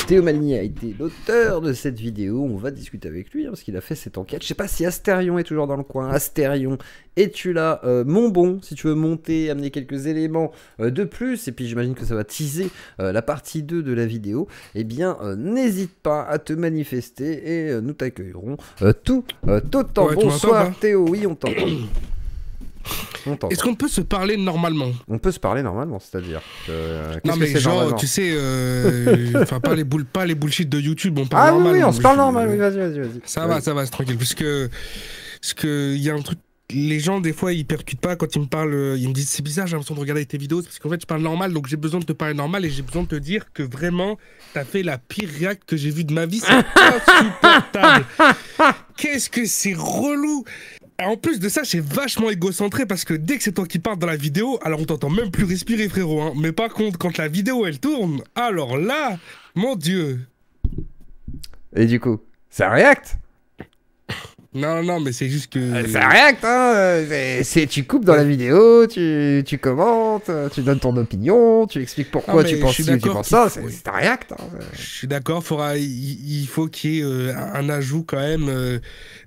Théo Maligny a été l'auteur de cette vidéo, on va discuter avec lui, hein, parce qu'il a fait cette enquête. Je sais pas si Astérion est toujours dans le coin. Astérion, es-tu là? Mon bon, si tu veux monter, amener quelques éléments de plus, et puis j'imagine que ça va teaser la partie 2 de la vidéo, eh bien n'hésite pas à te manifester, et nous t'accueillerons tout autant. Ouais, bonsoir Théo, oui on t'entend. Est-ce qu'on peut se parler normalement? On peut se parler normalement, c'est-à-dire non mais genre, tu sais, enfin pas les bullshit de YouTube, on parle normal. Ah oui, on se parle normal, oui, vas-y. Ça va, c'est tranquille, parce que il y a un truc, les gens des fois ils percutent pas quand ils me parlent, ils me disent c'est bizarre, j'ai l'impression de regarder tes vidéos, parce qu'en fait je parle normal, donc j'ai besoin de te parler normal et j'ai besoin de te dire que vraiment t'as fait la pire réac que j'ai vue de ma vie, c'est insupportable. Qu'est-ce que c'est relou. En plus de ça, c'est vachement égocentré parce que dès que c'est toi qui parles dans la vidéo, alors on t'entend même plus respirer, frérot. Hein. Mais par contre, quand la vidéo elle tourne, alors là, mon Dieu. Et du coup, ça react? Non, mais c'est juste que... Ça react, hein. Tu coupes dans la vidéo, tu commentes, tu donnes ton opinion, tu expliques pourquoi tu penses ci ou tu penses ça. C'est un react. Hein. Je suis d'accord, il faut qu'il y ait un ajout quand même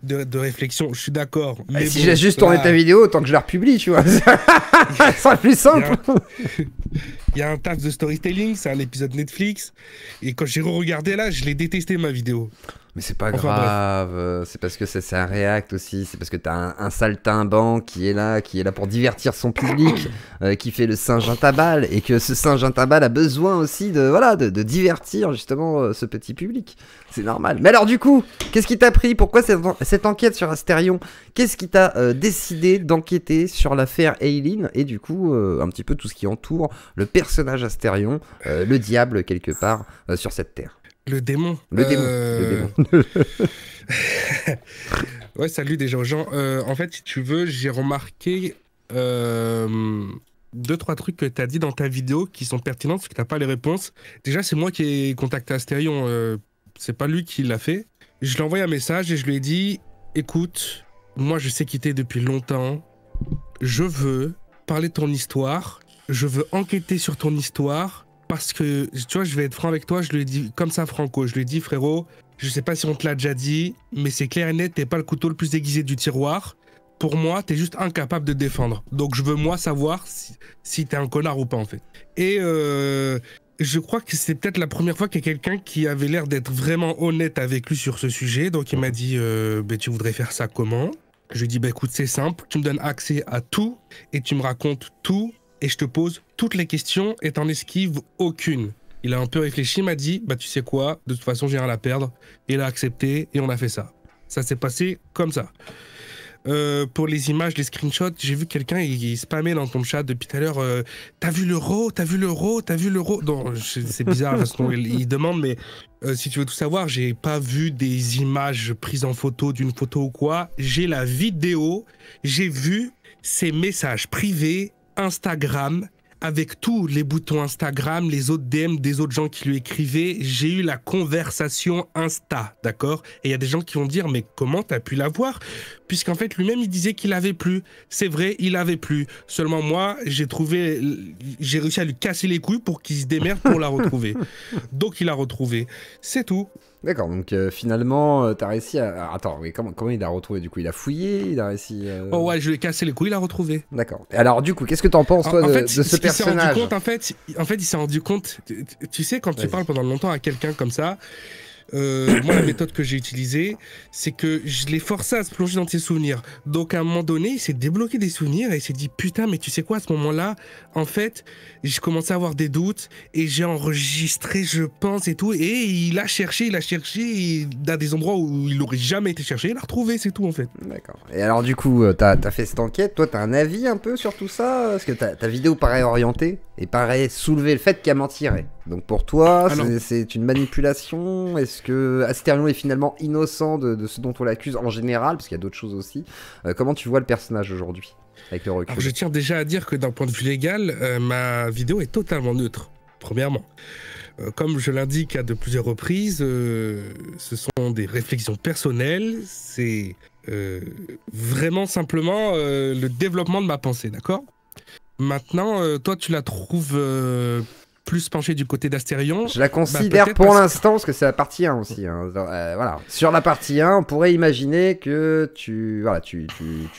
de réflexion. Je suis d'accord. Mais si j'ai juste tourné ta vidéo, tant que je la republie, tu vois. Ça sera plus simple. Il y a un taf de storytelling, c'est un épisode Netflix. Et quand j'ai re-regardé là, je l'ai détesté ma vidéo. Mais c'est pas grave, c'est parce que c'est un react aussi, c'est parce que t'as un saltimbanque qui est là pour divertir son public, qui fait le singe intabal, et que ce singe intabal a besoin aussi de divertir justement ce petit public. C'est normal. Mais alors du coup, qu'est-ce qui t'a pris? Pourquoi cette enquête sur Astérion? Qu'est-ce qui t'a décidé d'enquêter sur l'affaire Aileen, et du coup un petit peu tout ce qui entoure le personnage Astérion, le diable quelque part sur cette terre? Le démon. Le démon. Ouais, salut déjà aux gens. En fait, si tu veux, j'ai remarqué 2-3 trucs que tu as dit dans ta vidéo qui sont pertinents parce que tu n'as pas les réponses. Déjà, c'est moi qui ai contacté Astérion. C'est pas lui qui l'a fait. Je lui ai envoyé un message et je lui ai dit « Écoute, moi, je sais qui t'es depuis longtemps. Je veux parler de ton histoire. Je veux enquêter sur ton histoire. » Parce que, tu vois, je vais être franc avec toi, je lui ai dit, comme ça, Franco, je lui ai dit, frérot, je sais pas si on te l'a déjà dit, mais c'est clair et net, t'es pas le couteau le plus aiguisé du tiroir. Pour moi, t'es juste incapable de défendre. Donc, je veux, moi, savoir si t'es un connard ou pas, en fait. Et je crois que c'est peut-être la première fois qu'il y a quelqu'un qui avait l'air d'être vraiment honnête avec lui sur ce sujet. Donc, il m'a dit, tu voudrais faire ça comment? Je lui ai dit, écoute, c'est simple, tu me donnes accès à tout et tu me racontes tout. Et je te pose toutes les questions et t'en esquives aucune. Il a un peu réfléchi, m'a dit, tu sais quoi, de toute façon j'ai rien à perdre. Il a accepté et on a fait ça. Ça s'est passé comme ça. Pour les images, les screenshots, j'ai vu quelqu'un, il spammait dans ton chat depuis tout à l'heure, t'as vu l'euro, t'as vu l'euro, t'as vu l'euro. Non, c'est bizarre la façon dont il demande, mais si tu veux tout savoir, j'ai pas vu des images prises en photo d'une photo ou quoi. J'ai la vidéo, j'ai vu ces messages privés Instagram, avec tous les boutons Instagram, les autres DM des autres gens qui lui écrivaient, j'ai eu la conversation Insta, d'accord? Et il y a des gens qui vont dire, mais comment t'as pu la voir? Puisqu'en fait, lui-même, il disait qu'il avait plus. C'est vrai, il avait plus. Seulement moi, j'ai réussi à lui casser les couilles pour qu'il se démerde pour la retrouver. Donc, il a retrouvé. C'est tout. D'accord, donc finalement, t'as réussi à... Attends, oui, comment il a retrouvé du coup? Il a fouillé, il a réussi... Oh ouais, je lui ai cassé les couilles, il a retrouvé. D'accord. Et alors du coup, qu'est-ce que t'en penses, toi, de ce personnage? En fait, il s'est rendu compte... Tu sais, quand tu parles pendant longtemps à quelqu'un comme ça, moi, la méthode que j'ai utilisée, c'est que je l'ai forcé à se plonger dans ses souvenirs. Donc, à un moment donné, il s'est débloqué des souvenirs et il s'est dit, putain, mais tu sais quoi, à ce moment-là, en fait, j'ai commencé à avoir des doutes et j'ai enregistré, je pense, et tout. Et il a cherché, dans des endroits où il n'aurait jamais été cherché, il a retrouvé, c'est tout, en fait. D'accord. Et alors, du coup, t'as fait cette enquête, toi, t'as un avis un peu sur tout ça? Parce que ta vidéo paraît orientée et paraît soulever le fait qu'elle mentirait. Donc, pour toi, c'est une manipulation? Est-ce que Astérion est finalement innocent de ce dont on l'accuse en général? Parce qu'il y a d'autres choses aussi. Comment tu vois le personnage aujourd'hui, avec le recul? Alors, je tiens déjà à dire que d'un point de vue légal, ma vidéo est totalement neutre, premièrement. Comme je l'indique à de plusieurs reprises, ce sont des réflexions personnelles, c'est vraiment simplement le développement de ma pensée, d'accord? Maintenant, toi, tu la trouves plus pencher du côté d'Astérion. Je la considère pour l'instant, parce que c'est la partie 1 aussi. Hein. Voilà. Sur la partie 1, on pourrait imaginer que tu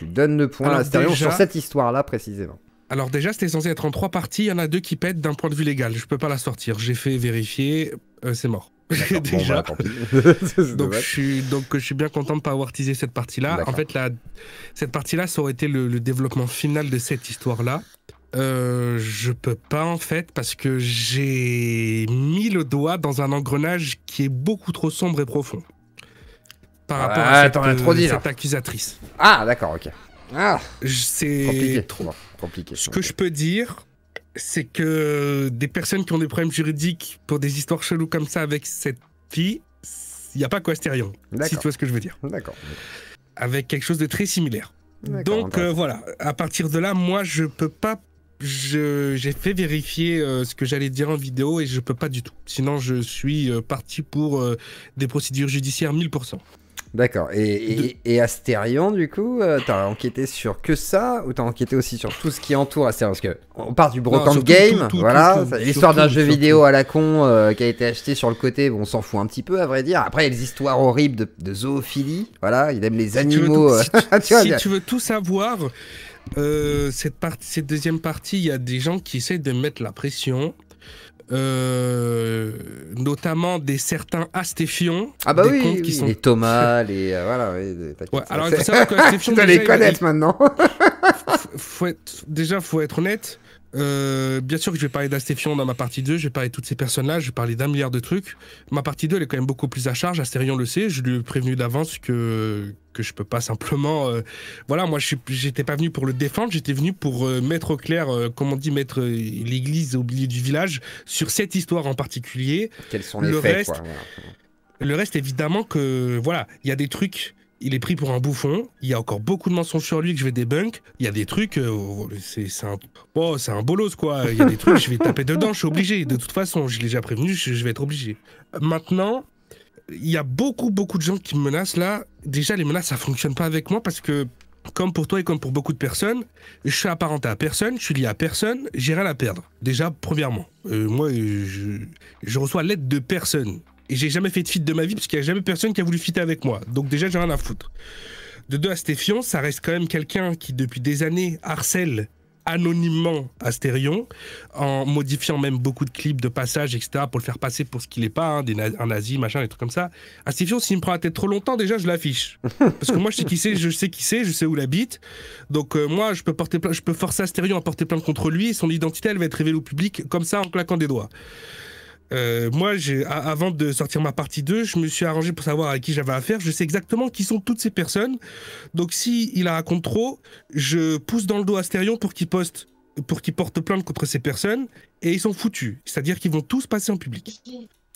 donnes le point à Astérion sur cette histoire-là précisément. Alors déjà, c'était censé être en 3 parties. Il y en a 2 qui pètent d'un point de vue légal. Je peux pas la sortir. J'ai fait vérifier. C'est mort. Déjà. Bon, voilà, donc je suis bien content de pas avoir teasé cette partie-là. En fait, cette partie-là, ça aurait été le développement final de cette histoire-là. Je peux pas en fait parce que j'ai mis le doigt dans un engrenage qui est beaucoup trop sombre et profond par rapport à cette accusatrice. Ah d'accord, ok. C'est compliqué. Ce que je peux dire, c'est que des personnes qui ont des problèmes juridiques pour des histoires cheloues comme ça avec cette fille, il n'y a pas qu'Astérion, si tu vois ce que je veux dire. D'accord. Avec quelque chose de très similaire. Donc voilà, à partir de là, moi je peux pas. J'ai fait vérifier ce que j'allais dire en vidéo et je peux pas du tout. Sinon, je suis parti pour des procédures judiciaires 1000%. D'accord. Et Astérion, du coup, t'as enquêté sur que ça ou t'as enquêté aussi sur tout ce qui entoure Astérion? Parce qu'on part du brocante game, voilà, l'histoire d'un jeu vidéo à la con qui a été acheté sur le côté, bon, on s'en fout un petit peu à vrai dire. Après, il y a des histoires horribles de zoophilie, voilà, il aime les animaux. Si tu veux tout savoir, cette deuxième partie, il y a des gens qui essaient de mettre la pression. Notamment des certains Astéfions. Ah bah oui, qui sont... les Thomas, les voilà. Ouais, alors il faut savoir que Astéfions, tu dois les connaître maintenant. faut être honnête. Bien sûr que je vais parler d'Astéfion dans ma partie 2, je vais parler de toutes ces personnes-là, je vais parler d'un milliard de trucs. Ma partie 2, elle est quand même beaucoup plus à charge. Astérion le sait, je lui ai prévenu d'avance que je peux pas simplement... Voilà, moi j'étais pas venu pour le défendre, j'étais venu pour mettre au clair, comme on dit, mettre l'église au milieu du village sur cette histoire en particulier. Quels sont les faits, quoi. Le reste, évidemment que, voilà, il y a des trucs... Il est pris pour un bouffon. Il y a encore beaucoup de mensonges sur lui que je vais débunk. Il y a des trucs, c'est un bolos quoi. Il y a des trucs, je vais taper dedans, je suis obligé. De toute façon, je l'ai déjà prévenu, je vais être obligé. Maintenant, il y a beaucoup de gens qui me menacent là. Déjà, les menaces, ça fonctionne pas avec moi parce que, comme pour toi et comme pour beaucoup de personnes, je suis apparenté à personne, je suis lié à personne, j'ai rien à perdre. Déjà, premièrement, moi, je reçois l'aide de personne. Et j'ai jamais fait de feat de ma vie parce qu'il n'y a jamais personne qui a voulu fitter avec moi. Donc déjà, j'ai rien à foutre. De deux, Astéfion, ça reste quand même quelqu'un qui, depuis des années, harcèle anonymement Astérion, en modifiant même beaucoup de clips de passage, etc., pour le faire passer pour ce qu'il n'est pas, un nazi, machin, des trucs comme ça. Astéfion, s'il me prend la tête trop longtemps, déjà, je l'affiche. Parce que moi, je sais qui c'est, je sais où il habite. Donc moi, je peux forcer Astérion à porter plainte contre lui, et son identité, elle va être révélée au public, comme ça, en claquant des doigts. Moi, avant de sortir ma partie 2, je me suis arrangé pour savoir à qui j'avais affaire. Je sais exactement qui sont toutes ces personnes. Donc, s'il la raconte trop, je pousse dans le dos Astérion pour qu'il porte plainte contre ces personnes. Et ils sont foutus. C'est-à-dire qu'ils vont tous passer en public.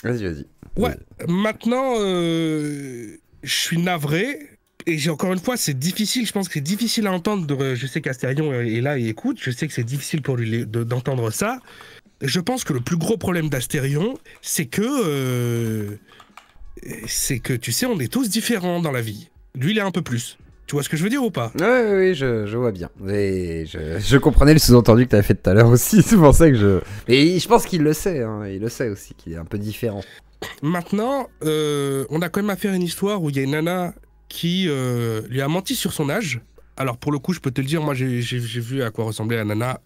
Vas-y. Ouais. Maintenant, je suis navré. Et encore une fois, c'est difficile. Je pense que c'est difficile à entendre. Je sais qu'Astérion est là et écoute. Je sais que c'est difficile pour lui d'entendre ça. Je pense que le plus gros problème d'Astérion, c'est que, tu sais, on est tous différents dans la vie. Lui, il est un peu plus. Tu vois ce que je veux dire ou pas? Oui, je vois bien. Et je comprenais le sous-entendu que tu avais fait tout à l'heure aussi. C'est pour ça que je... Et je pense qu'il le sait. Hein. Il le sait aussi qu'il est un peu différent. Maintenant, on a quand même affaire à une histoire où il y a une nana qui lui a menti sur son âge. Alors, pour le coup, je peux te le dire, moi, j'ai vu à quoi ressemblait la nana.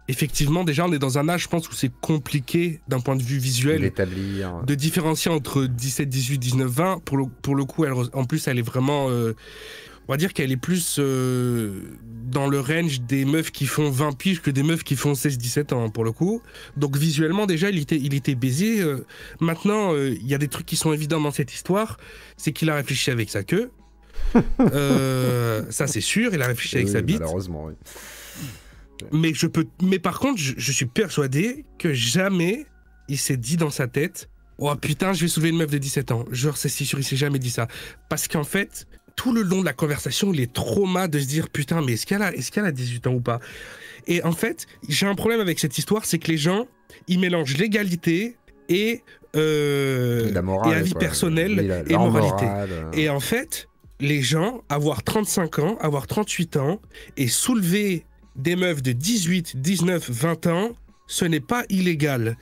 Effectivement, déjà, on est dans un âge, je pense, où c'est compliqué, d'un point de vue visuel, d'établir, de différencier entre 17, 18, 19, 20. Pour le coup, en plus, elle est vraiment... on va dire qu'elle est plus dans le range des meufs qui font 20 piges que des meufs qui font 16, 17 ans, pour le coup. Donc, visuellement, déjà, il était baisé. Maintenant, il y a des trucs qui sont évidents dans cette histoire. C'est qu'il a réfléchi avec sa queue. Ça, c'est sûr. Il a réfléchi avec sa bite. Malheureusement, oui. Mais par contre, je suis persuadé que jamais il s'est dit dans sa tête « Oh putain, je vais soulever une meuf de 17 ans ». Genre, c'est si sûr, il s'est jamais dit ça. Parce qu'en fait, tout le long de la conversation, il est traumatisé de se dire « Putain, mais est-ce qu'elle a 18 ans ou pas ?» Et en fait, j'ai un problème avec cette histoire, c'est que les gens, ils mélangent l'égalité et avis personnel et moralité. Et en fait, les gens, avoir 35 ans, avoir 38 ans et soulever... des meufs de 18, 19, 20 ans, ce n'est pas illégal.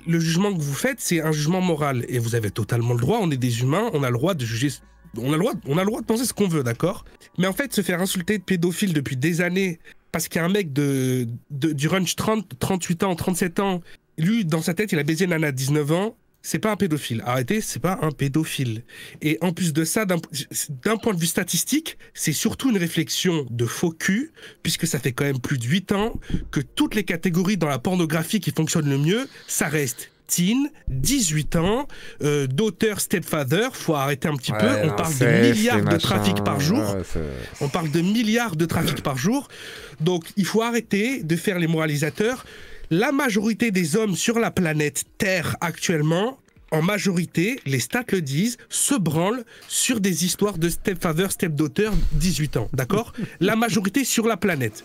Le jugement que vous faites, c'est un jugement moral. Et vous avez totalement le droit, on est des humains, on a le droit de juger... On a le droit de penser ce qu'on veut, d'accord? Mais en fait, se faire insulter de pédophile depuis des années, parce qu'il y a un mec du range 38 ans, 37 ans, lui, dans sa tête, il a baisé une nana de 19 ans, c'est pas un pédophile. Arrêtez, c'est pas un pédophile. Et en plus de ça, d'un point de vue statistique, c'est surtout une réflexion de faux cul, puisque ça fait quand même plus de 8 ans que toutes les catégories dans la pornographie qui fonctionnent le mieux, ça reste teen, 18 ans, d'auteur stepfather, faut arrêter un petit peu, on parle de milliards de trafics par jour, on parle de milliards de trafics par jour, donc il faut arrêter de faire les moralisateurs. La majorité des hommes sur la planète Terre actuellement, en majorité, les stats le disent, se branlent sur des histoires de stepfather, stepdaughter, 18 ans, d'accord? La majorité sur la planète.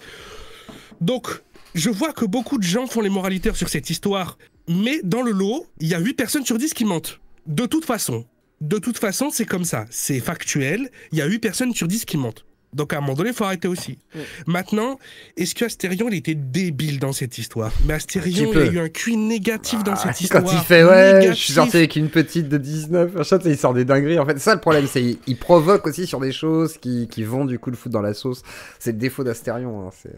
Donc, je vois que beaucoup de gens font les moraliteurs sur cette histoire, mais dans le lot, il y a 8 personnes sur 10 qui mentent. De toute façon, c'est comme ça. C'est factuel, il y a 8 personnes sur 10 qui mentent. Donc à un moment donné, il faut arrêter aussi. Maintenant, est-ce que Astérion, il était débile dans cette histoire? Mais Astérion, il a eu un QI négatif dans cette histoire. Quand il fait, je suis sorti avec une petite de 19, machin, il sort des dingueries. En fait, ça le problème, c'est qu'il provoque aussi sur des choses qui vont du coup le foutre dans la sauce. C'est le défaut d'Astérion. Hein,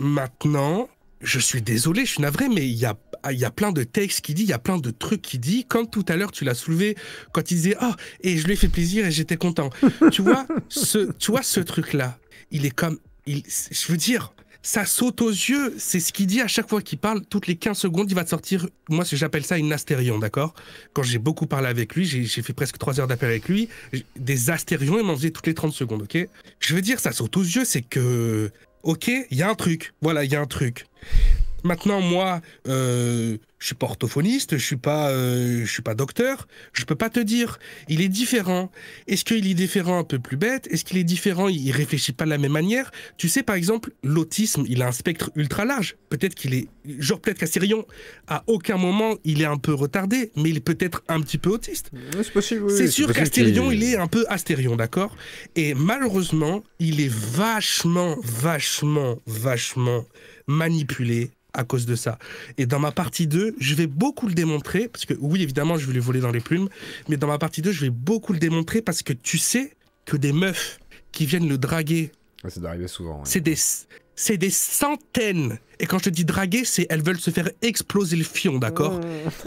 maintenant, je suis désolé, je suis navré, mais il y a plein de textes qui dit, il y a plein de trucs qui dit, comme tout à l'heure tu l'as soulevé quand il disait et je lui ai fait plaisir et j'étais content. tu vois ce truc là, il est comme je veux dire, ça saute aux yeux, c'est ce qu'il dit à chaque fois qu'il parle, toutes les 15 secondes, il va te sortir, moi j'appelle ça une astérion, d'accord? Quand j'ai beaucoup parlé avec lui, j'ai fait presque 3 heures d'appel avec lui, des astérions, il m'en faisait toutes les 30 secondes, ok? Je veux dire, ça saute aux yeux, c'est que ok, il y a un truc. Voilà, il y a un truc. Maintenant, moi, je suis pas orthophoniste, je suis pas docteur. Je peux pas te dire. Il est différent. Est-ce qu'il est différent un peu plus bête? Est-ce qu'il est différent? Il réfléchit pas de la même manière. Tu sais, par exemple, l'autisme, il a un spectre ultra large. Peut-être qu'il est, peut-être qu'Astérion, à aucun moment, il est un peu retardé, mais il est peut-être un petit peu autiste. C'est possible. Oui, c'est sûr qu'Astérion, il est un peu Astérion, d'accord? Et malheureusement, il est vachement manipulé à cause de ça. Et dans ma partie 2, je vais beaucoup le démontrer, parce que oui, évidemment, je vais lui voler dans les plumes, mais dans ma partie 2, je vais beaucoup le démontrer parce que tu sais que des meufs qui viennent le draguer, ça doit arriver souvent. Ouais. C'est des centaines. Et quand je te dis draguer, c'est elles veulent se faire exploser le fion, d'accord?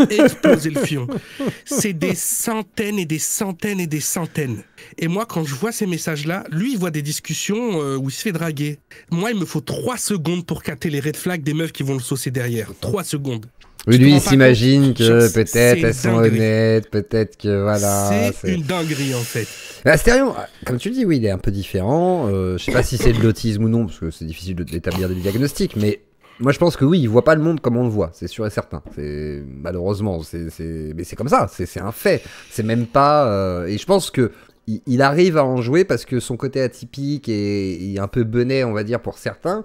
Exploser le fion. C'est des centaines et des centaines et des centaines. Et moi, quand je vois ces messages-là, lui, il voit des discussions où il se fait draguer. Moi, il me faut 3 secondes pour capter les red flags des meufs qui vont le saucer derrière. 3 secondes. Oui, lui, il s'imagine que peut-être elles sont honnêtes, peut-être que voilà. C'est une dinguerie en fait. Astérion, comme tu le dis, oui, il est un peu différent. Je sais pas si c'est de l'autisme ou non, parce que c'est difficile d'établir des diagnostics, mais moi je pense que oui, il voit pas le monde comme on le voit, c'est sûr et certain. Malheureusement, mais c'est comme ça, c'est un fait. C'est même pas. Et je pense que il arrive à en jouer parce que son côté atypique et un peu benet, on va dire, pour certains.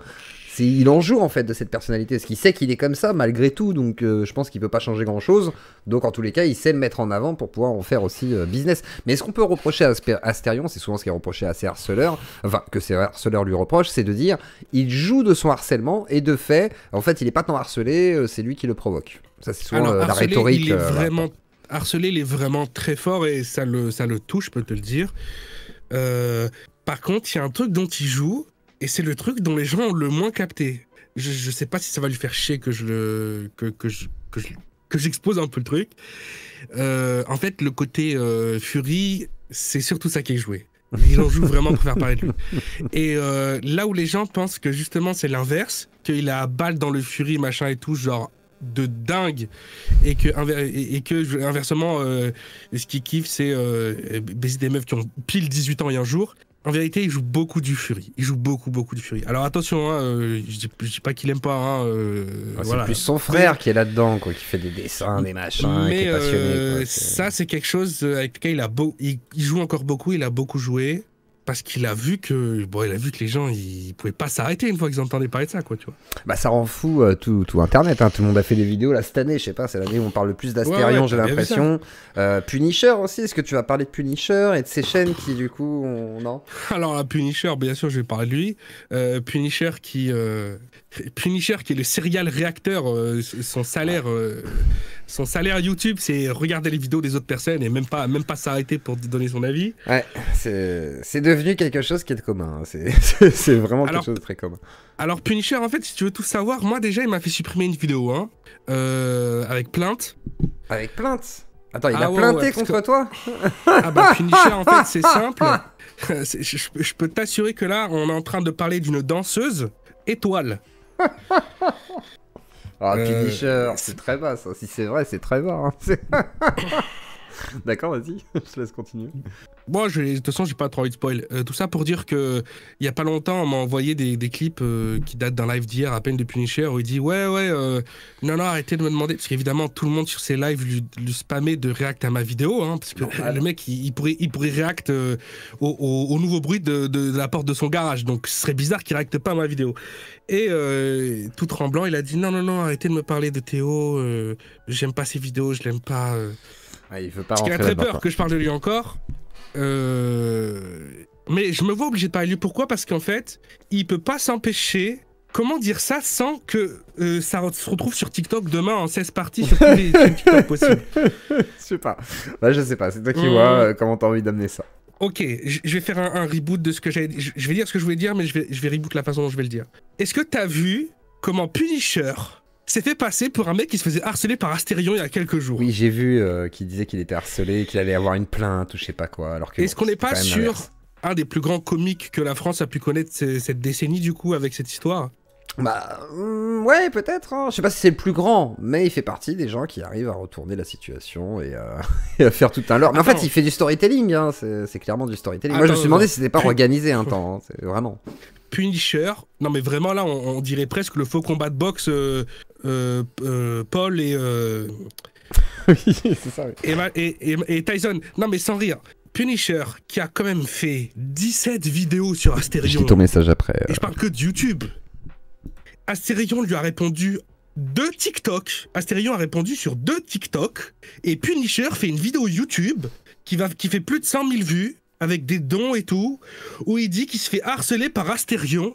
Il en joue en fait de cette personnalité, parce qu'il sait qu'il est comme ça malgré tout, donc je pense qu'il peut pas changer grand chose, donc en tous les cas il sait le mettre en avant pour pouvoir en faire aussi business. Mais ce qu'on peut reprocher à Astérion, c'est souvent ce qui est reproché à ses harceleurs, enfin que ses harceleurs lui reprochent, c'est de dire il joue de son harcèlement et de fait, en fait il est pas tant harcelé, c'est lui qui le provoque. Ça c'est souvent la rhétorique. Harcelé, il est vraiment très fort et ça le touche, je peux te le dire. Par contre, il y a un truc dont il joue. Et c'est le truc dont les gens ont le moins capté. Je sais pas si ça va lui faire chier que j'expose un peu le truc. En fait, le côté Fury, c'est surtout ça qui est joué. Il en joue vraiment pour faire parler de lui. Et là où les gens pensent que justement c'est l'inverse, qu'il a balle dans le Fury, machin et tout, genre de dingue, et que inversement, ce qu'il kiffe, c'est baiser des meufs qui ont pile 18 ans et un jour. En vérité, il joue beaucoup du Fury. Il joue beaucoup du Fury. Alors attention, je dis pas qu'il aime pas. Voilà. C'est plus son frère qui est là-dedans, quoi, qui fait des dessins, des machins, qui est passionné. Quoi, ça, c'est quelque chose avec lequel il joue encore beaucoup. Il a beaucoup joué. Parce qu'il a vu que, bon, il a vu que les gens, ils pouvaient pas s'arrêter une fois qu'ils entendaient parler de ça, quoi, tu vois. Bah ça rend fou tout Internet, hein. Tout le monde a fait des vidéos là cette année, je sais pas, c'est l'année où on parle le plus d'Astérion, Ouais, j'ai t'as bien vu l'impression. Punisher aussi, est-ce que tu vas parler de Punisher et de ses chaînes qui du coup, non? Alors, la Punisher, bien sûr, je vais parler de lui. Punisher qui est le serial réacteur, son salaire YouTube, c'est regarder les vidéos des autres personnes et même pas s'arrêter pour donner son avis. Ouais, c'est devenu quelque chose qui est commun, hein. C'est vraiment quelque chose de très commun. Alors Punisher, en fait, si tu veux tout savoir, moi déjà, il m'a fait supprimer une vidéo, hein, avec plainte. Avec plainte? Attends, il Ah a ouais, plainté ouais, contre toi? Ah bah Punisher, en fait, c'est simple. Je peux t'assurer que là, on est en train de parler d'une danseuse étoile. Ah, Punisher, c'est très bas ça. Si c'est vrai, c'est très bas, hein. D'accord, vas-y, je te laisse continuer. Bon, de toute façon, j'ai pas trop envie de spoil. Tout ça pour dire que il y a pas longtemps, on m'a envoyé des clips qui datent d'un live d'hier à peine de Punisher où il dit ouais, non, arrêtez de me demander. Parce qu'évidemment, tout le monde sur ses lives lui spammait de react à ma vidéo. Hein, parce que le mec, il pourrait react au nouveau bruit de la porte de son garage. Donc ce serait bizarre qu'il reacte pas à ma vidéo. Et tout tremblant, il a dit non, arrêtez de me parler de Théo. J'aime pas ses vidéos, je l'aime pas. Ah, il veut pas parce qu'il a rentrer très là-dedans, peur que je parle de lui encore. Mais je me vois obligé de parler de lui. Pourquoi? Parce qu'en fait, il peut pas s'empêcher. Comment dire ça sans que ça se retrouve sur TikTok demain en 16 parties sur tous les chaînes TikTok possibles? Je sais pas. Bah, je sais pas, c'est toi qui vois comment t'as envie d'amener ça. Ok, je vais faire un reboot de ce que j'avais dit. Je vais dire ce que je voulais dire, mais je vais reboot la façon dont je vais le dire. Est-ce que t'as vu comment Punisher s'est fait passer pour un mec qui se faisait harceler par Astérion il y a quelques jours? Oui, j'ai vu qu'il disait qu'il était harcelé, qu'il allait avoir une plainte ou je sais pas quoi. Alors que est-ce qu'on n'est pas sur un des plus grands comiques que la France a pu connaître cette décennie, du coup, avec cette histoire? Bah, ouais, peut-être, hein. Je sais pas si c'est le plus grand, mais il fait partie des gens qui arrivent à retourner la situation et à faire tout un leurre. Mais en fait, il fait du storytelling, hein. C'est clairement du storytelling. Moi, je me suis demandé si c'était pas organisé un temps, hein. C'est vraiment... Punisher, non mais vraiment là, on dirait presque le faux combat de boxe Paul et... oui, c'est ça, oui. Et Tyson. Non mais sans rire. Punisher, qui a quand même fait 17 vidéos sur Astérion. J'ai ton message après. Et je parle que de YouTube. Astérion lui a répondu 2 TikTok. Astérion a répondu sur 2 TikTok. Et Punisher fait une vidéo YouTube qui fait plus de 100 000 vues, avec des dons et tout, où il dit qu'il se fait harceler par Astérion.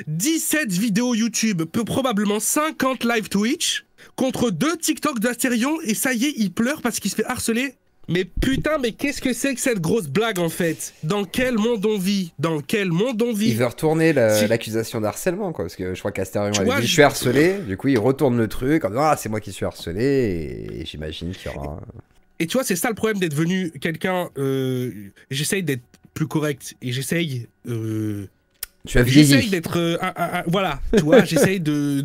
17 vidéos YouTube, probablement 50 live Twitch, contre 2 TikTok d'Astérion, et ça y est, il pleure parce qu'il se fait harceler. Mais putain, mais qu'est-ce que c'est que cette grosse blague, en fait? Dans quel monde on vit? Dans quel monde on vit? Il veut retourner l'accusation d'harcèlement, quoi, parce que je crois qu'Astérion avait dit « je suis harcelé », du coup il retourne le truc en disant « ah, c'est moi qui suis harcelé », et j'imagine qu'il y aura... Et tu vois, c'est ça le problème d'être devenu quelqu'un... j'essaye d'être plus correct, et j'essaye... Tu as vieilli. J'essaye d'être... voilà, tu vois, j'essaye de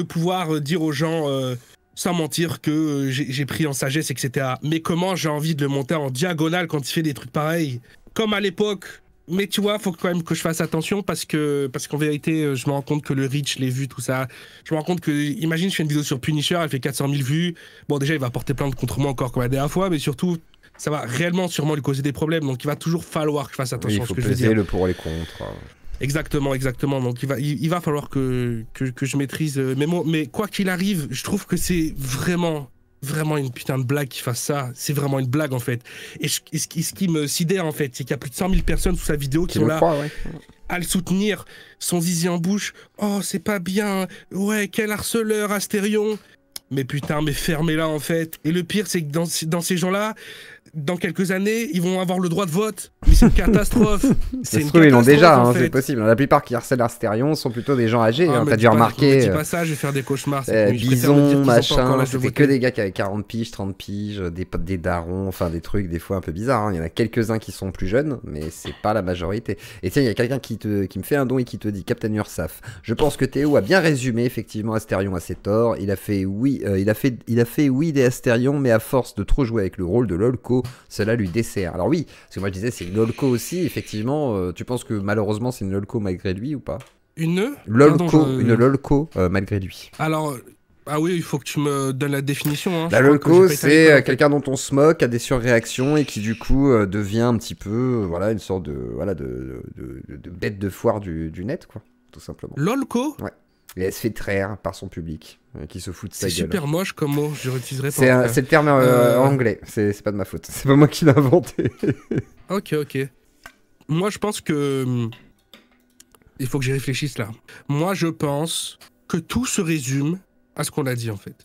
pouvoir dire aux gens... sans mentir que j'ai pris en sagesse, etc. Mais comment j'ai envie de le monter en diagonale quand il fait des trucs pareils? Comme à l'époque. Mais tu vois, faut quand même que je fasse attention parce qu'en vérité, je me rends compte que le reach, les vues, tout ça. Je me rends compte que, imagine, je fais une vidéo sur Punisher, elle fait 400 000 vues. Bon, déjà, il va porter plainte contre moi encore comme la dernière fois, mais surtout, ça va réellement sûrement lui causer des problèmes. Donc, il va toujours falloir que je fasse attention à ce que je veux dire. Il faut peser le pour et le contre. Exactement. Donc il va falloir que je maîtrise mes mots. Mais quoi qu'il arrive, je trouve que c'est vraiment une putain de blague qu'il fasse ça. C'est vraiment une blague, en fait. Et ce qui me sidère, en fait, c'est qu'il y a plus de 100 000 personnes sous sa vidéo qui sont là à le soutenir, son zizi en bouche. Oh, c'est pas bien. Ouais, quel harceleur, Astérion. Mais putain, mais fermez-la, en fait. Et le pire, c'est que dans ces gens-là, dans quelques années, ils vont avoir le droit de vote. Mais c'est une catastrophe. C'est une catastrophe, ils l'ont déjà, hein, c'est possible. La plupart qui harcèlent Astérion sont plutôt des gens âgés. T'as dû remarquer. Dis pas ça, je vais faire des cauchemars. Bison, machin, c'était que des gars qui avaient 40 piges, 30 piges, des darons, enfin des trucs des fois un peu bizarres. Hein. Il y en a quelques-uns qui sont plus jeunes, mais c'est pas la majorité. Et tiens, il y a quelqu'un qui me fait un don et qui te dit, Captain Ursaf, je pense que Théo a bien résumé, effectivement, Astérion a ses torts. Il a fait oui des Astérion, mais à force de trop jouer avec le rôle de Lolco, cela lui dessert. Alors oui, parce que moi je disais c'est une Lolco aussi, effectivement. Tu penses que malheureusement c'est une Lolco malgré lui ou pas? Une Lolco, une Lolco malgré lui. Alors Ah oui, il faut que tu me donnes la définition. Hein. La Je crois que j'ai lolco, pas été à l'école, en c'est fait. quelqu'un dont on se moque, a des surréactions et qui du coup devient un petit peu, voilà, une sorte de, voilà, de bête de foire du net, quoi, tout simplement. Lolco? Ouais. Et elle se fait traire par son public, qui se fout de sa C'est gueule. super moche comme mot, je réutiliserai pas. En tout cas. C'est le terme anglais, c'est pas de ma faute. C'est pas moi qui l'ai inventé. Ok, ok. Moi, je pense que... Il faut que j'y réfléchisse là. Moi, je pense que tout se résume à ce qu'on a dit en fait.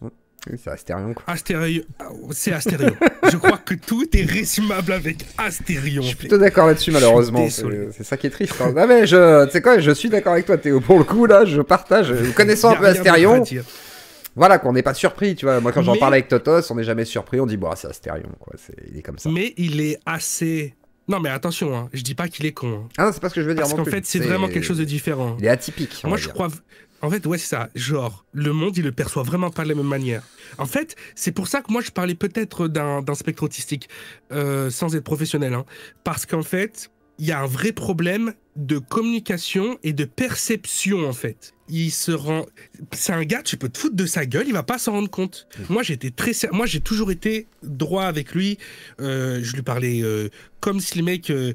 Oui, c'est Astérion, quoi. Astérion. C'est Astérion. Je crois que tout est résumable avec Astérion. Je suis plutôt d'accord là-dessus, malheureusement. C'est ça qui est triste. Hein. Ah, mais tu sais quoi, je suis d'accord avec toi, Théo. Pour le coup, là, je partage. Connaissant un peu Astérion, voilà, qu'on n'est pas surpris, tu vois. Moi, quand j'en parle avec Totos, on n'est jamais surpris. On dit, bon, c'est Astérion, quoi. Il est comme ça. Mais il est assez... Non, mais attention, hein. Je dis pas qu'il est con. Hein. Ah non, c'est pas ce que je veux dire. Parce qu'en fait, c'est vraiment quelque chose de différent. Il est atypique. Moi, je crois... En fait, ouais, c'est ça. Genre, le monde, il le perçoit vraiment pas de la même manière. En fait, c'est pour ça que moi, je parlais peut-être d'un spectre autistique, sans être professionnel. Hein. Parce qu'en fait, il y a un vrai problème de communication et de perception, en fait. Il se rend... C'est un gars, tu peux te foutre de sa gueule, il va pas s'en rendre compte. Moi, moi, j'ai toujours été droit avec lui. Je lui parlais comme si le mec, il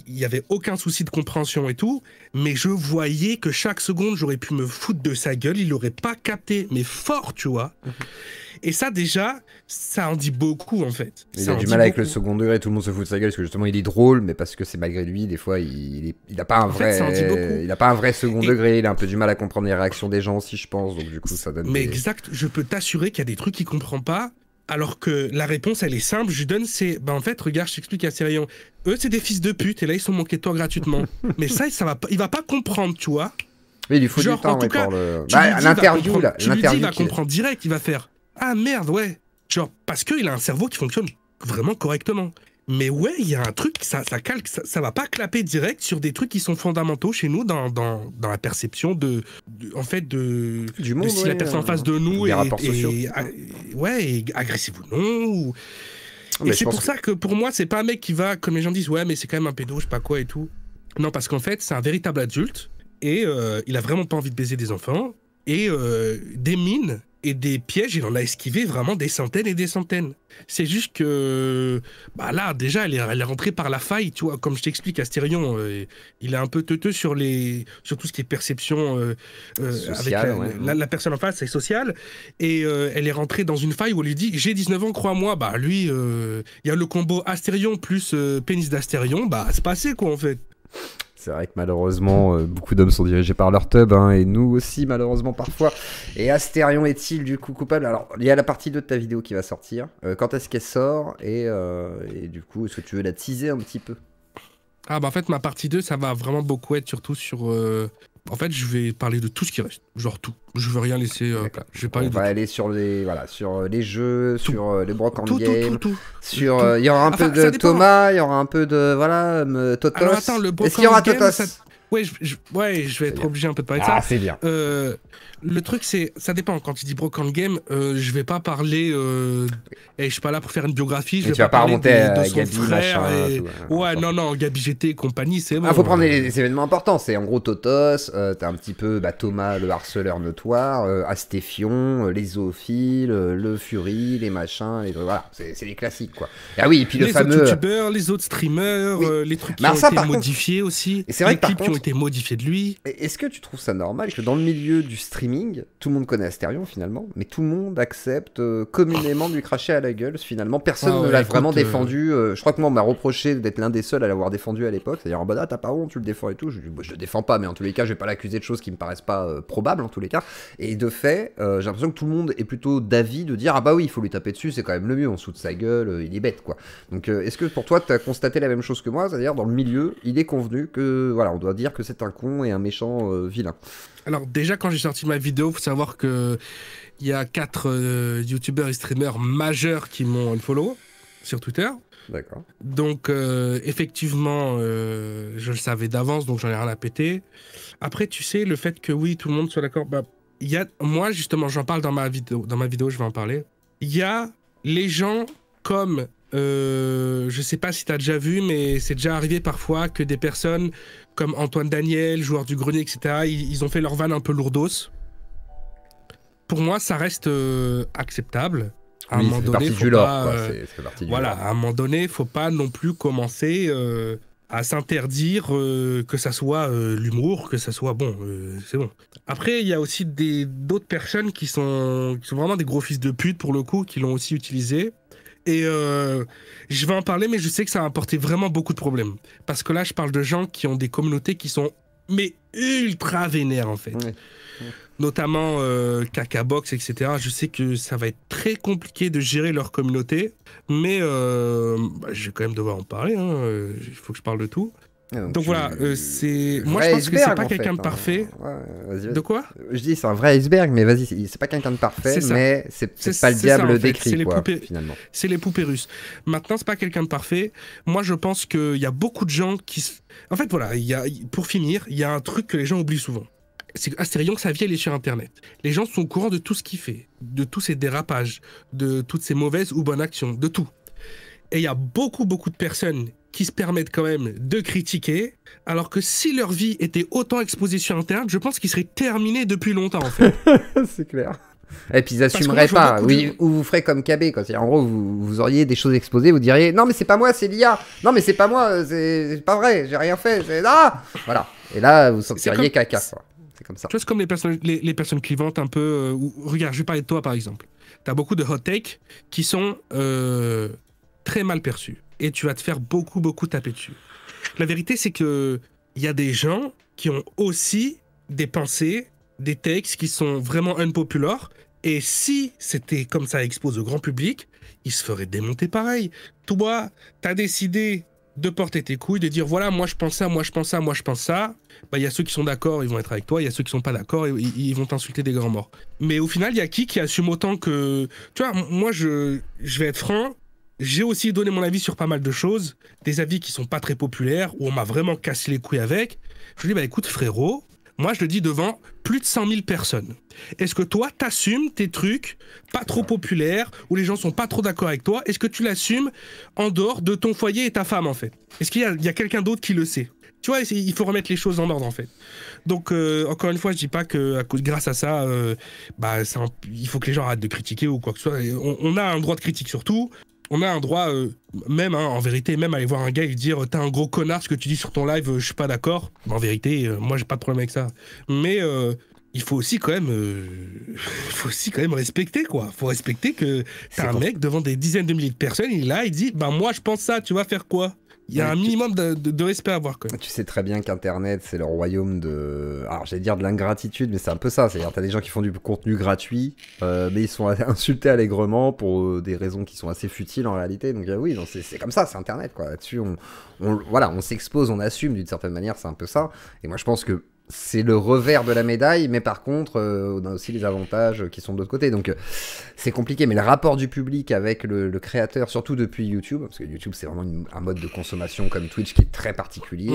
y avait aucun souci de compréhension et tout. Mais je voyais que chaque seconde, j'aurais pu me foutre de sa gueule, il l'aurait pas capté. Mais fort, tu vois. Et ça, déjà, ça en dit beaucoup, en fait. Il a du mal avec le second degré, tout le monde se fout de sa gueule, parce que justement, il est drôle, mais parce que c'est malgré lui, des fois, il a pas un vrai... il a pas un vrai second degré, il a un peu du mal à comprendre les réactions des gens aussi, je pense, donc du coup, ça donne... Mais exact, je peux t'assurer qu'il y a des trucs qu'il comprend pas, alors que la réponse, elle est simple, je lui donne, c'est... Ben en fait, regarde, je t'explique à Sérion. Eux, c'est des fils de pute, et là, ils sont moqués de toi gratuitement. Mais ça va pas, il va pas comprendre, tu vois. Mais il faut du temps, en tout cas, pour le... Bah, l'interview, là. Tu lui dis, il va comprendre direct, il va faire... Ah merde, ouais. Genre, parce qu'il a un cerveau qui fonctionne vraiment correctement. Mais ouais, il y a un truc, ça va pas clapper direct sur des trucs qui sont fondamentaux chez nous dans la perception du monde, de si la personne en face de nous est agressive ou non. Et c'est pour ça que pour moi, c'est pas un mec qui va, comme les gens disent, ouais, mais c'est quand même un pédo, je sais pas quoi et tout. Non, parce qu'en fait, c'est un véritable adulte et il a vraiment pas envie de baiser des enfants et des mines et des pièges, il en a esquivé vraiment des centaines et des centaines. C'est juste que, bah là, déjà, elle est rentrée par la faille, tu vois, comme je t'explique, Astérion, il est un peu teuteux sur tout ce qui est perception sociale, avec la personne en face, c'est social, et elle est rentrée dans une faille où on lui dit, j'ai 19 ans, crois-moi, bah lui, il y a le combo Astérion plus pénis d'Astérion, bah c'est pas assez, quoi, en fait. C'est vrai que malheureusement, beaucoup d'hommes sont dirigés par leur tub, hein, et nous aussi, malheureusement, parfois. Et Astérion est-il du coup coupable? Alors, il y a la partie 2 de ta vidéo qui va sortir. Quand est-ce qu'elle sort et du coup, est-ce que tu veux la teaser un petit peu? Ah bah en fait, ma partie 2, ça va vraiment beaucoup être surtout sur... En fait, je vais parler de tout ce qui reste. Genre tout. Je veux rien laisser plat. Je vais parler On va aller sur les jeux, tout. Sur les Brock en game. Tout. Sur, il y aura un peu de Thomas, il y aura un peu de Totos. Alors attends, le Brock Est-ce qu'il y aura Totos? Ouais, je vais être obligé un peu de parler de ça. Ah, c'est bien. Le truc, c'est... Ça dépend. Quand tu dis Broken Game, je vais pas parler... je suis pas là pour faire une biographie. Je vais pas parler de son Gabi, frère. machin, ouais, non, Gabi GT et compagnie, c'est bon. Faut prendre les événements importants. C'est en gros Totos, t'as un petit peu Thomas, le harceleur notoire, Astéfion, les zoophiles, le Fury, les machins, les trucs. Voilà, c'est les classiques, quoi. Ah oui, et puis le fameux... Les autres youtubeurs, les autres streamers, les trucs qui ont été modifiés aussi. Et c'est vrai les clips qui ont été modifiés de lui. Est-ce que tu trouves ça normal que dans le milieu du streaming, tout le monde connaît Astérion finalement, mais tout le monde accepte communément de lui cracher à la gueule finalement? Personne ne l'a vraiment défendu. Je crois que moi on m'a reproché d'être l'un des seuls à l'avoir défendu à l'époque, c'est-à-dire en mode t'as pas honte, tu le défends et tout. Je dis je le défends pas, mais en tous les cas je vais pas l'accuser de choses qui me paraissent pas probables en tous les cas. Et de fait, j'ai l'impression que tout le monde est plutôt d'avis de dire ah bah oui, il faut lui taper dessus, c'est quand même le mieux, on se fout de sa gueule, il est bête quoi. Donc est-ce que pour toi tu as constaté la même chose que moi, c'est-à-dire dans le milieu il est convenu que voilà, on doit dire que c'est un con et un méchant vilain? Alors déjà quand j'ai sorti ma vidéo, faut savoir que il y a 4 youtubeurs et streamers majeurs qui m'ont unfollow sur Twitter. D'accord. Donc effectivement, je le savais d'avance, donc j'en ai rien à péter. Après, tu sais, le fait que oui, tout le monde soit d'accord, moi justement, j'en parle dans ma vidéo, je vais en parler. Il y a les gens comme je sais pas si t'as déjà vu, mais c'est déjà arrivé parfois que des personnes comme Antoine Daniel, joueur du grenier, etc., ils ont fait leur vanne un peu lourdos. pour moi, ça reste acceptable. À un Oui, moment c'est donné, partie faut du lore, pas, quoi. C'est partie du voilà, lore. à un moment donné, faut pas non plus commencer à s'interdire que ça soit l'humour, que ça soit bon, c'est bon. Après, il y a aussi d'autres personnes qui sont vraiment des gros fils de pute pour le coup, qui l'ont aussi utilisé. Et je vais en parler, mais je sais que ça a apporté vraiment beaucoup de problèmes. Parce que là, je parle de gens qui ont des communautés qui sont mais ultra vénères en fait. Ouais. Notamment Cacabox, etc. Je sais que ça va être très compliqué de gérer leur communauté, mais je vais quand même devoir en parler. Il faut que je parle de tout. Ah, Donc voilà, c'est. Moi, Vrai je pense que c'est iceberg, pas en quelqu'un fait, de parfait. Ouais, vas-y. De quoi? Je dis, c'est un vrai iceberg, mais vas-y, c'est pas quelqu'un de parfait, C'est ça. mais c'est C'est pas le ça, diable en fait. décrit, C'est les quoi, poupées. finalement. C'est les poupées russes. Maintenant, c'est pas quelqu'un de parfait. Moi, je pense qu'il y a beaucoup de gens qui. En fait, voilà, pour finir, il y a un truc que les gens oublient souvent. C'est qu'Astérion, sa vie, elle est sur Internet. Les gens sont au courant de tout ce qu'il fait, de tous ses dérapages, de toutes ses mauvaises ou bonnes actions, de tout. Et il y a beaucoup de personnes qui se permettent quand même de critiquer, alors que si leur vie était autant exposée sur Internet, je pense qu'ils seraient terminés depuis longtemps, en fait. C'est clair. Et puis ils Parce que moi, assumeraient je vois pas, beaucoup oui, de- ou vous ferez comme KB, quoi. C'est-à-dire, en gros, vous auriez des choses exposées, vous diriez non mais c'est pas moi, c'est l'IA. Non mais c'est pas moi, c'est pas vrai, j'ai rien fait. Ah voilà. Et là vous sortiriez comme- caca, quoi. C'est comme ça. Tu vois, c'est comme les personnes clivantes un peu... regarde, je vais parler de toi, par exemple. Tu as beaucoup de hot takes qui sont très mal perçus. Et tu vas te faire beaucoup taper dessus. La vérité, c'est que il y a des gens qui ont aussi des pensées, des takes qui sont vraiment unpopular. Et si c'était comme ça exposé au grand public, ils se feraient démonter pareil. Toi, t'as décidé de porter tes couilles, de dire voilà, moi je pense ça, moi je pense ça, moi je pense ça. Bah, il y a ceux qui sont d'accord, ils vont être avec toi. Il y a ceux qui sont pas d'accord, ils vont t'insulter des grands morts. Mais au final, il y a qui assume autant que... Tu vois, moi, je vais être franc. J'ai aussi donné mon avis sur pas mal de choses. Des avis qui sont pas très populaires, où on m'a vraiment cassé les couilles avec. Je lui dis, bah écoute, frérot, moi, je le dis devant plus de 100 000 personnes. Est-ce que toi, t'assumes tes trucs pas trop populaires, où les gens sont pas trop d'accord avec toi? Est-ce que tu l'assumes en dehors de ton foyer et ta femme, en fait? Est-ce qu'il y a quelqu'un d'autre qui le sait? Tu vois, il faut remettre les choses en ordre, en fait. Donc, encore une fois, je dis pas que grâce à ça, il faut que les gens arrêtent de critiquer ou quoi que ce soit. On a un droit de critique surtout. On a un droit, même, en vérité, même aller voir un gars et lui dire t'es un gros connard, ce que tu dis sur ton live, je suis pas d'accord. En vérité, moi, j'ai pas de problème avec ça. Mais il faut aussi quand même respecter, quoi. Faut respecter que t'as un mec devant des dizaines de milliers de personnes, il est là, il dit bah moi, je pense ça, tu vas faire quoi? Il y a un minimum de respect à avoir, quand même. Tu sais très bien qu'Internet, c'est le royaume de... Alors, j'allais dire de l'ingratitude, mais c'est un peu ça. C'est-à-dire, t'as des gens qui font du contenu gratuit, mais ils sont insultés allègrement pour des raisons qui sont assez futiles en réalité. Donc, oui, donc c'est comme ça, c'est Internet, quoi. Là-dessus, on s'expose, on assume d'une certaine manière, c'est un peu ça. Et moi, je pense que c'est le revers de la médaille, mais par contre, on a aussi les avantages qui sont de l'autre côté. Donc, c'est compliqué. Mais le rapport du public avec le créateur, surtout depuis YouTube, parce que YouTube, c'est vraiment un mode de consommation comme Twitch qui est très particulier.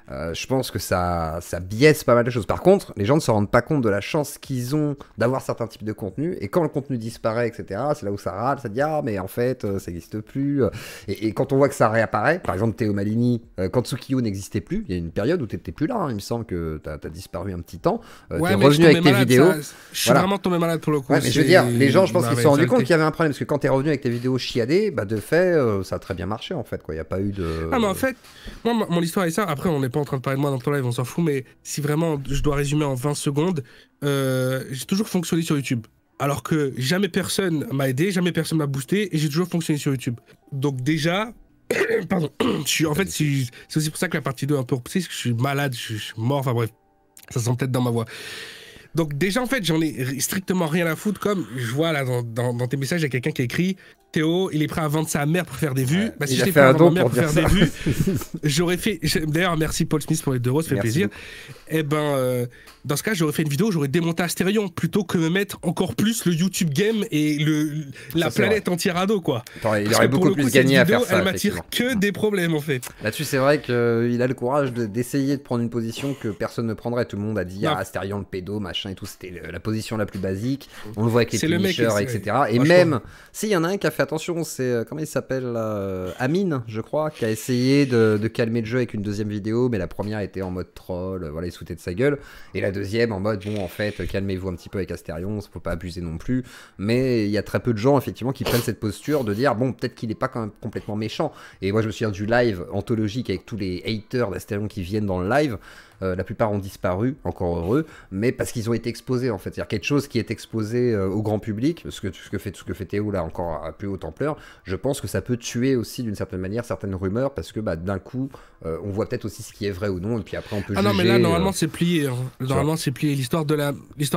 Je pense que ça biaise pas mal de choses. Par contre, les gens ne se rendent pas compte de la chance qu'ils ont d'avoir certains types de contenus. Et quand le contenu disparaît, etc., c'est là où ça râle. Ça dit, ah, mais en fait, ça n'existe plus. Et quand on voit que ça réapparaît, par exemple, Théo Malini, quand Tsukio n'existait plus, il y a une période où tu n'étais plus là. Hein, il me semble que t'as disparu un petit temps. Ouais, t'es mais revenu avec tes vidéos. Je suis vraiment tombé malade pour le coup. Ouais, mais je veux dire, les gens, je pense qu'ils se sont rendus compte qu'il y a... avait un problème. Parce que quand t'es revenu avec tes vidéos chiadées, bah de fait, ça a très bien marché en fait. Il n'y a pas eu de. Ah, mais en fait, moi, mon histoire est ça. Après, on n'est pas en train de parler de moi dans ton live, on s'en fout. Mais si vraiment je dois résumer en 20 secondes, j'ai toujours fonctionné sur YouTube. Alors que jamais personne m'a aidé, jamais personne m'a boosté, et j'ai toujours fonctionné sur YouTube. Donc déjà, pardon, en fait, c'est aussi pour ça que la partie 2 est un peu repoussée, parce que je suis malade, je suis mort, enfin bref, ça sent peut-être dans ma voix. Donc déjà, en fait, j'en ai strictement rien à foutre, comme je vois là dans tes messages, il y a quelqu'un qui a écrit Théo, il est prêt à vendre sa mère pour faire des vues. Ouais, bah, si il a j'étais fait prêt à un vendre don ma mère pour pour faire dire des ça. vues, j'aurais fait... D'ailleurs, merci Paul Smith pour les 2 euros, ça fait Merci plaisir. beaucoup. Eh ben, dans ce cas, j'aurais fait une vidéo, j'aurais démonté Astérion, plutôt que me mettre encore plus le YouTube game et la c'est planète entière à dos, quoi. Il Parce aurait que pour beaucoup le coup, plus cette gagné à vidéo, faire ça. elle m'attire effectivement. que des problèmes, en fait. Là-dessus, c'est vrai qu'il a le courage d'essayer de prendre une position que personne ne prendrait. Tout le monde a dit Non. ah, Astérion, le pédo, machin et tout. C'était la position la plus basique. On le voit avec les C'est le mec, Punishers, c'est- etc. Et franchement. même s'il y en a un qui a fait attention, c'est comment il s'appelle Amine, je crois, qui a essayé de calmer le jeu avec une deuxième vidéo, mais la première était en mode troll, voilà, il se foutait de sa gueule, et la deuxième en mode bon, en fait, calmez-vous un petit peu avec Astérion, faut pas abuser non plus. Mais il y a très peu de gens effectivement qui prennent cette posture de dire bon, peut-être qu'il est pas quand même complètement méchant. Et moi, je me souviens du live anthologique avec tous les haters d'Astérion qui viennent dans le live. La plupart ont disparu, encore heureux, mais parce qu'ils ont été exposés en fait. C'est-à-dire quelque chose qui est exposé au grand public, ce que fait Théo là encore à plus haute ampleur, je pense que ça peut tuer aussi d'une certaine manière certaines rumeurs, parce que d'un coup, on voit peut-être aussi ce qui est vrai ou non, et puis après on peut juger. Ah non, mais là, normalement, c'est plié. Hein. Normalement, c'est plié. L'histoire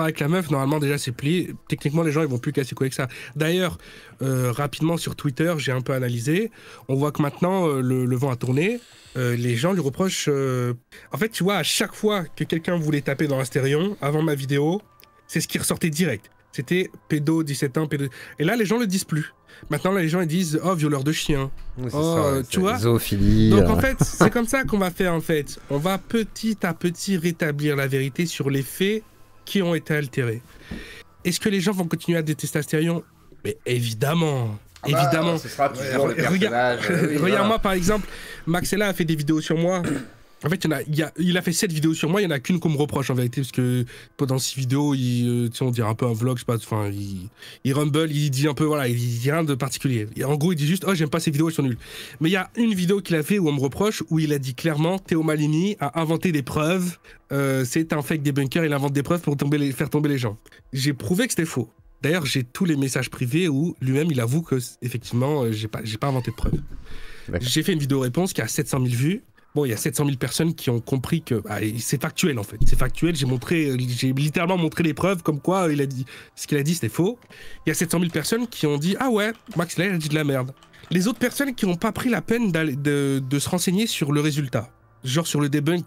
avec la meuf, normalement, déjà, c'est plié. Techniquement, les gens, ils vont plus casser quoi avec ça. D'ailleurs, rapidement sur Twitter, j'ai un peu analysé. On voit que maintenant, le vent a tourné. Les gens lui reprochent... En fait, tu vois, à chaque fois que quelqu'un voulait taper dans Astérion, avant ma vidéo, c'est ce qui ressortait direct. C'était pédo, 17 ans, pédo... Et là, les gens le disent plus. Maintenant, là, les gens, ils disent « Oh, violeur de chien. Oui, oh, tu vois. Zoophilie. Donc, en fait, c'est comme ça qu'on va faire, en fait. On va petit à petit rétablir la vérité sur les faits qui ont été altérés. Est-ce que les gens vont continuer à détester Astérion? Mais évidemment. Évidemment. Ce sera toujours le personnage. Regarde-moi, par exemple, Maxella a fait des vidéos sur moi. En fait, il a fait 7 vidéos sur moi, il n'y en a qu'une qu'on me reproche en vérité, parce que pendant 6 vidéos, on dirait un peu un vlog, je sais pas, enfin, il rumble, il dit un peu, voilà, il dit rien de particulier. Et en gros, il dit juste, oh, j'aime pas ces vidéos, elles sont nulles. Mais il y a une vidéo qu'il a fait où on me reproche, où il a dit clairement, Théo Malini a inventé des preuves, c'est un fake débunker, il invente des preuves pour faire tomber les gens. J'ai prouvé que c'était faux. D'ailleurs, j'ai tous les messages privés où lui-même, il avoue que, effectivement, j'ai pas inventé de preuves. J'ai fait une vidéo réponse qui a 700 000 vues. Bon, il y a 700 000 personnes qui ont compris que c'est factuel en fait. C'est factuel. J'ai littéralement montré les preuves comme quoi ce qu'il a dit c'était faux. Il y a 700 000 personnes qui ont dit ah ouais, Max là il a dit de la merde. Les autres personnes qui n'ont pas pris la peine de se renseigner sur le résultat. Genre sur le debunk,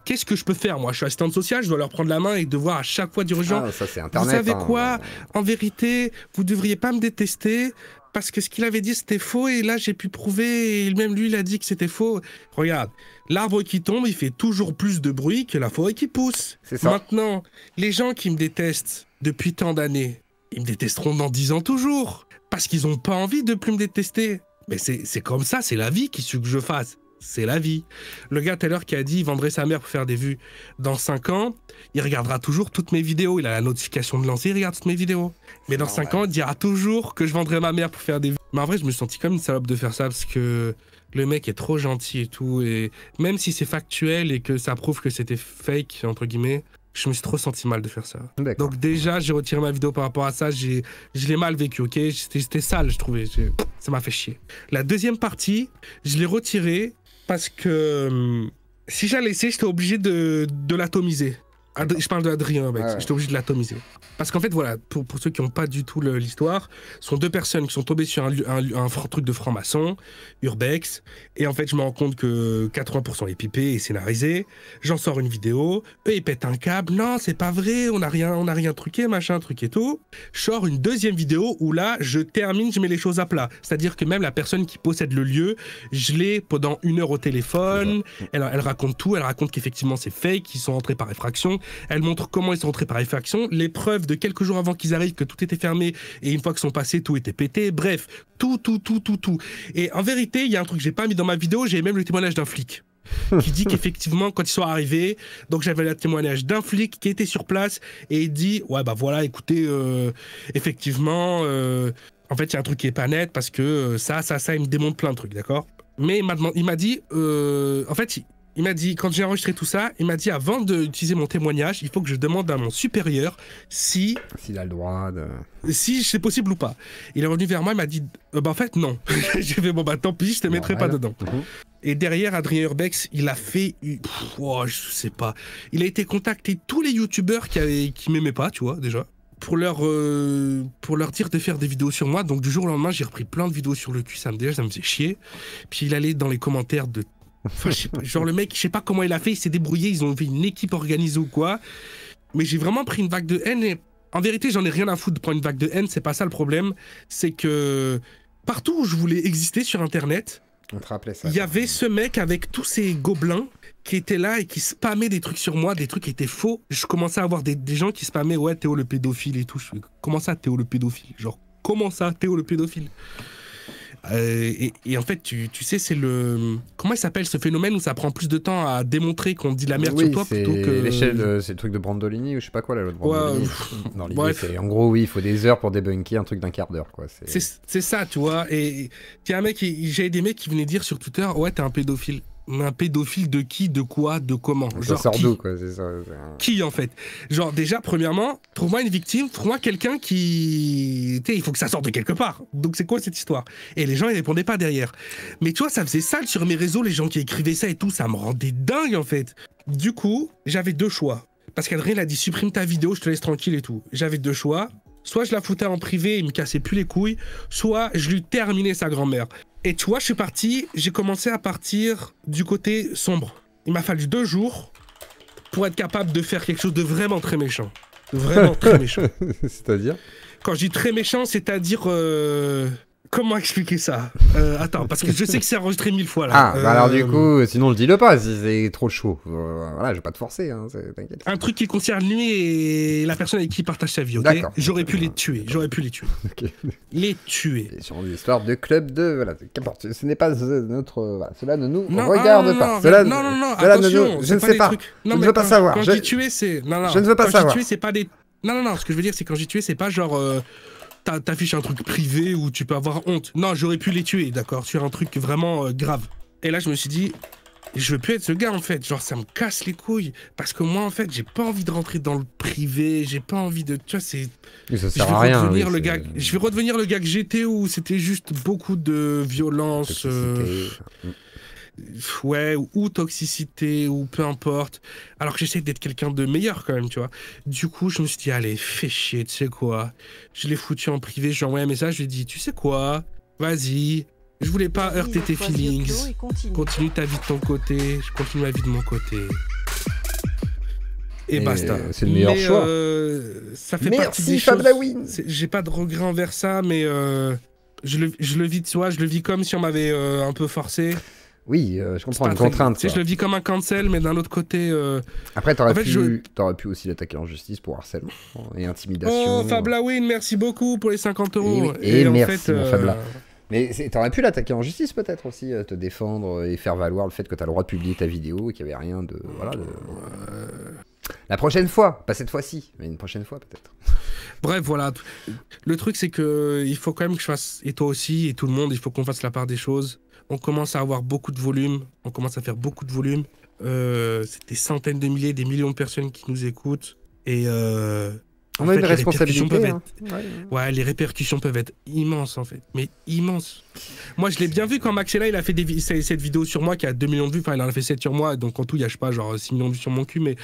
qu'est-ce que je peux faire moi? Je suis assistante sociale, je dois leur prendre la main et devoir à chaque fois dire aux gens, ça, c'est Internet, vous savez quoi, en vérité, vous devriez pas me détester parce que ce qu'il avait dit c'était faux et là j'ai pu prouver et même lui il a dit que c'était faux. Regarde, l'arbre qui tombe il fait toujours plus de bruit que la forêt qui pousse. C'est ça. Maintenant, les gens qui me détestent depuis tant d'années, ils me détesteront dans 10 ans toujours parce qu'ils ont pas envie de plus me détester. Mais c'est comme ça, c'est la vie qui suit que je fasse. C'est la vie. Le gars tout à l'heure qui a dit il vendrait sa mère pour faire des vues. Dans 5 ans, il regardera toujours toutes mes vidéos. Il a la notification de lancer, il regarde toutes mes vidéos. Mais dans 5 ans, il dira toujours que je vendrai ma mère pour faire des vues. Mais en vrai, je me suis senti comme une salope de faire ça parce que le mec est trop gentil et tout. Et même si c'est factuel et que ça prouve que c'était fake, entre guillemets, je me suis trop senti mal de faire ça. Donc déjà, j'ai retiré ma vidéo par rapport à ça. Je l'ai mal vécu, ok? C'était sale, je trouvais. Ça m'a fait chier. La deuxième partie, je l'ai retirée parce que si j'allais laissé, j'étais obligé de l'atomiser. Je parle de Adrien, mec. J'étais obligé de l'atomiser. Parce qu'en fait, voilà, pour ceux qui n'ont pas du tout l'histoire, ce sont 2 personnes qui sont tombées sur un truc de franc-maçon, Urbex, et en fait, je me rends compte que 80% est pipé et scénarisé. J'en sors une vidéo, eux, ils pètent un câble. Non, c'est pas vrai, on n'a rien truqué, machin, truc et tout. Je sors une deuxième vidéo où là, je mets les choses à plat. C'est-à-dire que même la personne qui possède le lieu, je l'ai pendant 1 heure au téléphone. Elle raconte tout, elle raconte qu'effectivement, c'est fake, qu'ils sont rentrés par effraction. Elle montre comment ils sont rentrés par effraction, les preuves de quelques jours avant qu'ils arrivent que tout était fermé et une fois qu'ils sont passés, tout était pété. Bref, tout. Et en vérité, il y a un truc que j'ai pas mis dans ma vidéo, j'ai même le témoignage d'un flic qui dit qu'effectivement, quand ils sont arrivés, donc j'avais le témoignage d'un flic qui était sur place et il dit ouais bah voilà, écoutez, effectivement, en fait il y a un truc qui est pas net parce que ça, il me démontre plein de trucs, d'accord? Mais il m'a dit, en fait. Il m'a dit, quand j'ai enregistré tout ça, il m'a dit, avant d'utiliser mon témoignage, il faut que je demande à mon supérieur s'il a le droit de... Si c'est possible ou pas. Il est revenu vers moi, il m'a dit, bah en fait, non. J'ai fait, bon bah tant pis, je te mettrai pas dedans. Et derrière, Adrien Urbex, il a fait... je sais pas. Il a été contacter tous les youtubeurs qui m'aimaient pas, tu vois, déjà. Pour leur dire de faire des vidéos sur moi. Donc du jour au lendemain, j'ai repris plein de vidéos sur le cul, ça me faisait chier. Puis il allait dans les commentaires de... Enfin, je sais pas, genre le mec, je sais pas comment il a fait, il s'est débrouillé, ils ont fait une équipe organisée ou quoi. Mais j'ai vraiment pris une vague de haine et en vérité, j'en ai rien à foutre de prendre une vague de haine, c'est pas ça le problème. C'est que partout où je voulais exister sur Internet, il y avait ce mec avec tous ces gobelins qui étaient là et qui spammaient des trucs sur moi, des trucs qui étaient faux. Je commençais à avoir des gens qui spammaient, ouais, Théo le pédophile et tout. Je commençais à Théo le pédophile, genre... comment ça, Théo le pédophile? Et en fait, tu sais, c'est le... Comment il s'appelle ce phénomène où ça prend plus de temps à démontrer qu'on dit la merde sur toi plutôt que... l'échelle, c'est le truc de Brandolini ou je sais pas quoi, la loi de Brandolini. Ouais, Dans l'idée, bref. c'est en gros, oui, il faut des heures pour débunker un truc d'un quart d'heure, quoi. C'est ça, tu vois. Et il y a un mec, j'avais des mecs qui venaient dire sur Twitter, ouais, t'es un pédophile. Mais un pédophile de qui, de quoi, de comment? Ça Genre sort qui? d'où, quoi, c'est ça. Qui, en fait? Genre, déjà, premièrement, trouve-moi une victime, trouve-moi quelqu'un qui... Tu sais, il faut que ça sorte de quelque part. Donc, c'est quoi cette histoire? Et les gens, ils répondaient pas derrière. Mais tu vois, ça faisait sale sur mes réseaux, les gens qui écrivaient ça et tout, ça me rendait dingue, en fait. Du coup, j'avais deux choix. Parce qu'Adrien, il a dit, supprime ta vidéo, je te laisse tranquille et tout. J'avais deux choix. Soit je la foutais en privé, il me cassait plus les couilles, soit je lui terminais sa grand-mère. Et tu vois, je suis parti, j'ai commencé à partir du côté sombre. Il m'a fallu 2 jours pour être capable de faire quelque chose de vraiment très méchant. Vraiment très méchant. C'est-à-dire? Quand je dis très méchant, c'est-à-dire... Comment expliquer ça? Attends, parce que je sais que c'est enregistré 1000 fois là. Ah, bah alors du coup, sinon le dis-le pas si c'est trop chaud. Voilà, je vais pas te forcer, hein, t'inquiète. Un truc qui concerne lui et la personne avec qui il partage sa vie, ok? D'accord. J'aurais pu les tuer, Ok. Les tuer. Et sur l'histoire de club de... Voilà, qu'importe, ce n'est pas notre... Voilà, cela ne nous Non, regarde pas. Cela, non, cela attention, ne nous... Je ne pas sais des pas. trucs- Je Non, ne mais veux pas savoir. Quand Je- je dis tuer, c'est... Non, Je ne veux pas quand savoir. je dis tuer, c'est pas des... Non, ce que je veux dire, c'est quand je dis tuer, c'est pas genre... T'affiches un truc privé où tu peux avoir honte. Non, j'aurais pu les tuer, d'accord, sur un truc vraiment grave. Et là, je me suis dit, je veux plus être ce gars, en fait. Genre, ça me casse les couilles. Parce que moi, en fait, j'ai pas envie de rentrer dans le privé, j'ai pas envie de... Tu vois, c'est... Mais ça Je sert vais à rien. redevenir oui, le c'est- gars... Je vais redevenir le gars que j'étais où c'était juste beaucoup de violence... toxicité. Ouais, ou toxicité, ou peu importe. Alors que j'essaie d'être quelqu'un de meilleur quand même, tu vois. Du coup, je me suis dit, allez, fais chier, tu sais quoi. Je l'ai foutu en privé, je lui ai envoyé un message, je lui ai dit, tu sais quoi, vas-y, je voulais pas heurter tes feelings. Continue ta vie de ton côté, je continue ma vie de mon côté. Et basta. C'est le meilleur Mais, choix. Ça fait partie des Merci choses. Fab Lawin. J'ai pas de regrets envers ça, mais je le vis, tu vois, je le vis comme si on m'avait un peu forcé. Oui, je C'est comprends, pas une très- contrainte. tu sais, quoi. je le vis comme un cancel, mais d'un autre côté. Après, t'aurais En fait, pu aussi l'attaquer en justice pour harcèlement et intimidation. Oh, Fablawin, merci beaucoup pour les 50 euros. Et en merci, fait, mon Fabla. Mais t'aurais pu l'attaquer en justice peut-être aussi, te défendre et faire valoir le fait que t'as le droit de publier ta vidéo et qu'il n'y avait rien de... Voilà, La prochaine fois, pas cette fois-ci, mais une prochaine fois peut-être. Bref, voilà. Le truc, c'est que il faut quand même que je fasse, et toi aussi, et tout le monde, il faut qu'on fasse la part des choses. On commence à avoir beaucoup de volume, on commence à faire beaucoup de volume. C'est des centaines de milliers, des millions de personnes qui nous écoutent. Et On en a fait, une les répercussions responsabilité. peuvent Hein. être- Ouais, les répercussions peuvent être immenses, en fait. Mais immenses. Moi, je l'ai bien vu quand Maxella, il a fait cette vidéo sur moi qui a 2 millions de vues. Enfin, il en a fait 7 sur moi. Donc, en tout, il y a, je sais pas, genre 6 millions de vues sur mon cul. Mais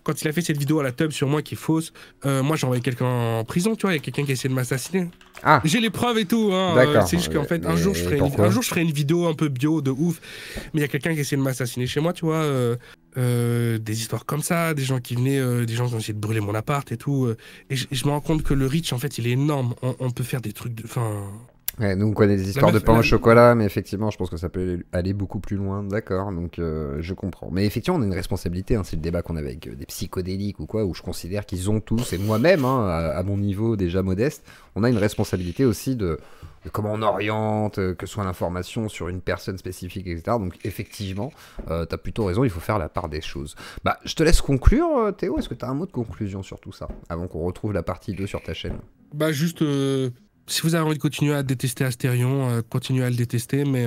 quand il a fait cette vidéo à la tub sur moi qui est fausse, moi, j'ai envoyé quelqu'un en prison, tu vois. Il y a quelqu'un qui a essayé de m'assassiner. Ah, J'ai les preuves et tout. Hein. D'accord. C'est juste qu'en fait, un Mais jour, je pourquoi ferai une vidéo un peu bio de ouf. Mais il y a quelqu'un qui a essayé de m'assassiner chez moi, tu vois. Des histoires comme ça, des gens qui venaient, des gens qui ont essayé de brûler mon appart et tout. Et je me rends compte que le reach, en fait, il est énorme. On peut faire des trucs de. Enfin. ouais, nous on connaît des histoires meuf, de pain au la- chocolat, mais effectivement, je pense que ça peut aller beaucoup plus loin, d'accord, donc je comprends. Mais effectivement, on a une responsabilité, hein, c'est le débat qu'on avait avec des psychodéliques ou quoi, où je considère qu'ils ont tous, et moi-même, hein, à mon niveau déjà modeste, on a une responsabilité aussi de comment on oriente, que soit l'information sur une personne spécifique, etc. Donc effectivement, t'as plutôt raison, il faut faire la part des choses. Bah, je te laisse conclure, Théo, est-ce que t'as un mot de conclusion sur tout ça, avant qu'on retrouve la partie 2 sur ta chaîne? Bah, juste. Si vous avez envie de continuer à détester Astérion, continuez à le détester, mais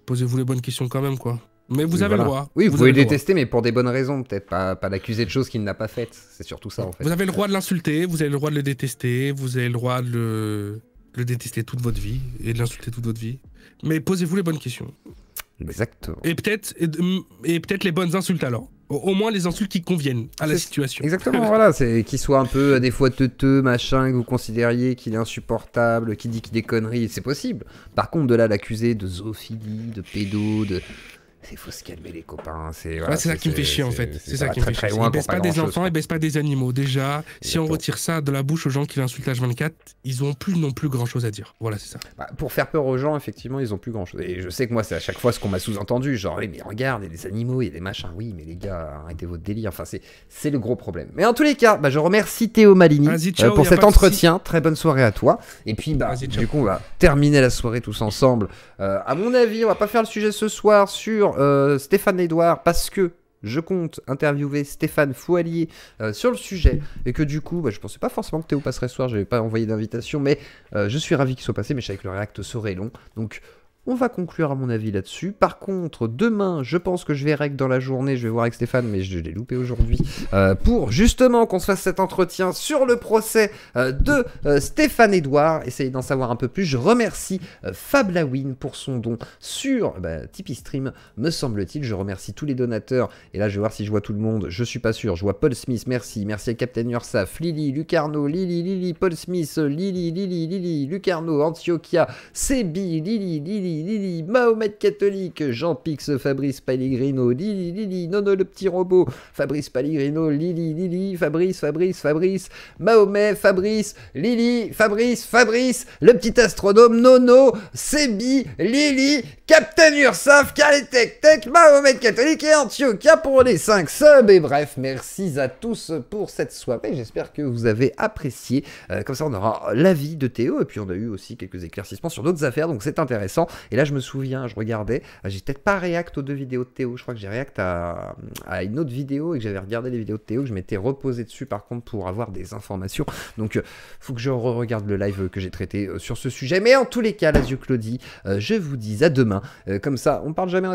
posez-vous les bonnes questions quand même, quoi. Mais vous Oui, avez voilà. le droit. Oui, vous pouvez avez le le droit. détester, mais pour des bonnes raisons, peut-être pas l'accuser de choses qu'il n'a pas faites. C'est surtout ça, en fait. Vous avez le droit de l'insulter, vous avez le droit de le détester, vous avez le droit de le détester toute votre vie et de l'insulter toute votre vie. Mais posez-vous les bonnes questions. Exactement. Et peut-être les bonnes insultes alors. Au moins les insultes qui conviennent à la C'est- situation. Exactement, voilà, c'est qu'il soit un peu des fois teuteux, machin, que vous considériez qu'il est insupportable, qu'il dit qu'il des conneries, c'est possible. Par contre, de là l'accuser de zoophilie, de pédo, de... il faut se calmer les copains. C'est ça qui me fait chier en fait. C'est ça qui me fait chier. Ils baissent pas des enfants, ils baissent pas des animaux. Déjà, si on retire ça de la bouche aux gens qui l'insultent H24, ils ont plus non plus grand chose à dire. Voilà, c'est ça. Bah, pour faire peur aux gens, effectivement, ils ont plus grand chose. Et je sais que moi, c'est à chaque fois ce qu'on m'a sous-entendu. Genre, oui, mais regarde, il y a des animaux, il y a des machins. Oui, mais les gars, arrêtez votre délire. Enfin, c'est le gros problème. Mais en tous les cas, bah, je remercie Théo Malini pour cet entretien. Très bonne soirée à toi. Et puis, bah, du coup, on va terminer la soirée tous ensemble. À mon avis, on va pas faire le sujet ce soir sur Stéphane Edouard parce que je compte interviewer Stéphane Foualier sur le sujet et que du coup, bah, je pensais pas forcément que Théo passerait ce soir, je n'avais pas envoyé d'invitation, mais je suis ravi qu'il soit passé, mais je savais que le react serait long, donc on va conclure à mon avis là-dessus. Par contre, demain, je pense que je vais rec dans la journée, je vais voir avec Stéphane, mais je l'ai loupé aujourd'hui, pour justement qu'on se fasse cet entretien sur le procès de Stéphane Edouard. Essayez d'en savoir un peu plus. Je remercie Fab Lawin pour son don sur Tipeee Stream, me semble-t-il. Je remercie tous les donateurs. Et là, je vais voir si je vois tout le monde. Je suis pas sûr. Je vois Paul Smith, merci. Merci à Captain Ursaf, Lily, Lucarno, Lily, Paul Smith, Lily, Lucarno, Antiochia, Sebi, Lily, Mahomet catholique, Jean Pix, Fabrice Pellegrino, Lily, Nono le petit robot, Fabrice Pellegrino, Lily, Fabrice, Mahomet, Fabrice, Lily, Fabrice, le petit astronome, Nono, Sebi, Lily, Captain Ursaf, Tech, Mahomet catholique et Antiochia pour les 5 subs. Et bref, merci à tous pour cette soirée. J'espère que vous avez apprécié. Comme ça, on aura l'avis de Théo et puis on a eu aussi quelques éclaircissements sur d'autres affaires, donc c'est intéressant. Et là, je me souviens, je regardais, j'ai peut-être pas react aux 2 vidéos de Théo, je crois que j'ai react à une autre vidéo et que j'avais regardé les vidéos de Théo, que je m'étais reposé dessus par contre pour avoir des informations. Donc, faut que je regarde le live que j'ai traité sur ce sujet. Mais en tous les cas, Lazio Claudie, je vous dis à demain. Comme ça, on parle jamais.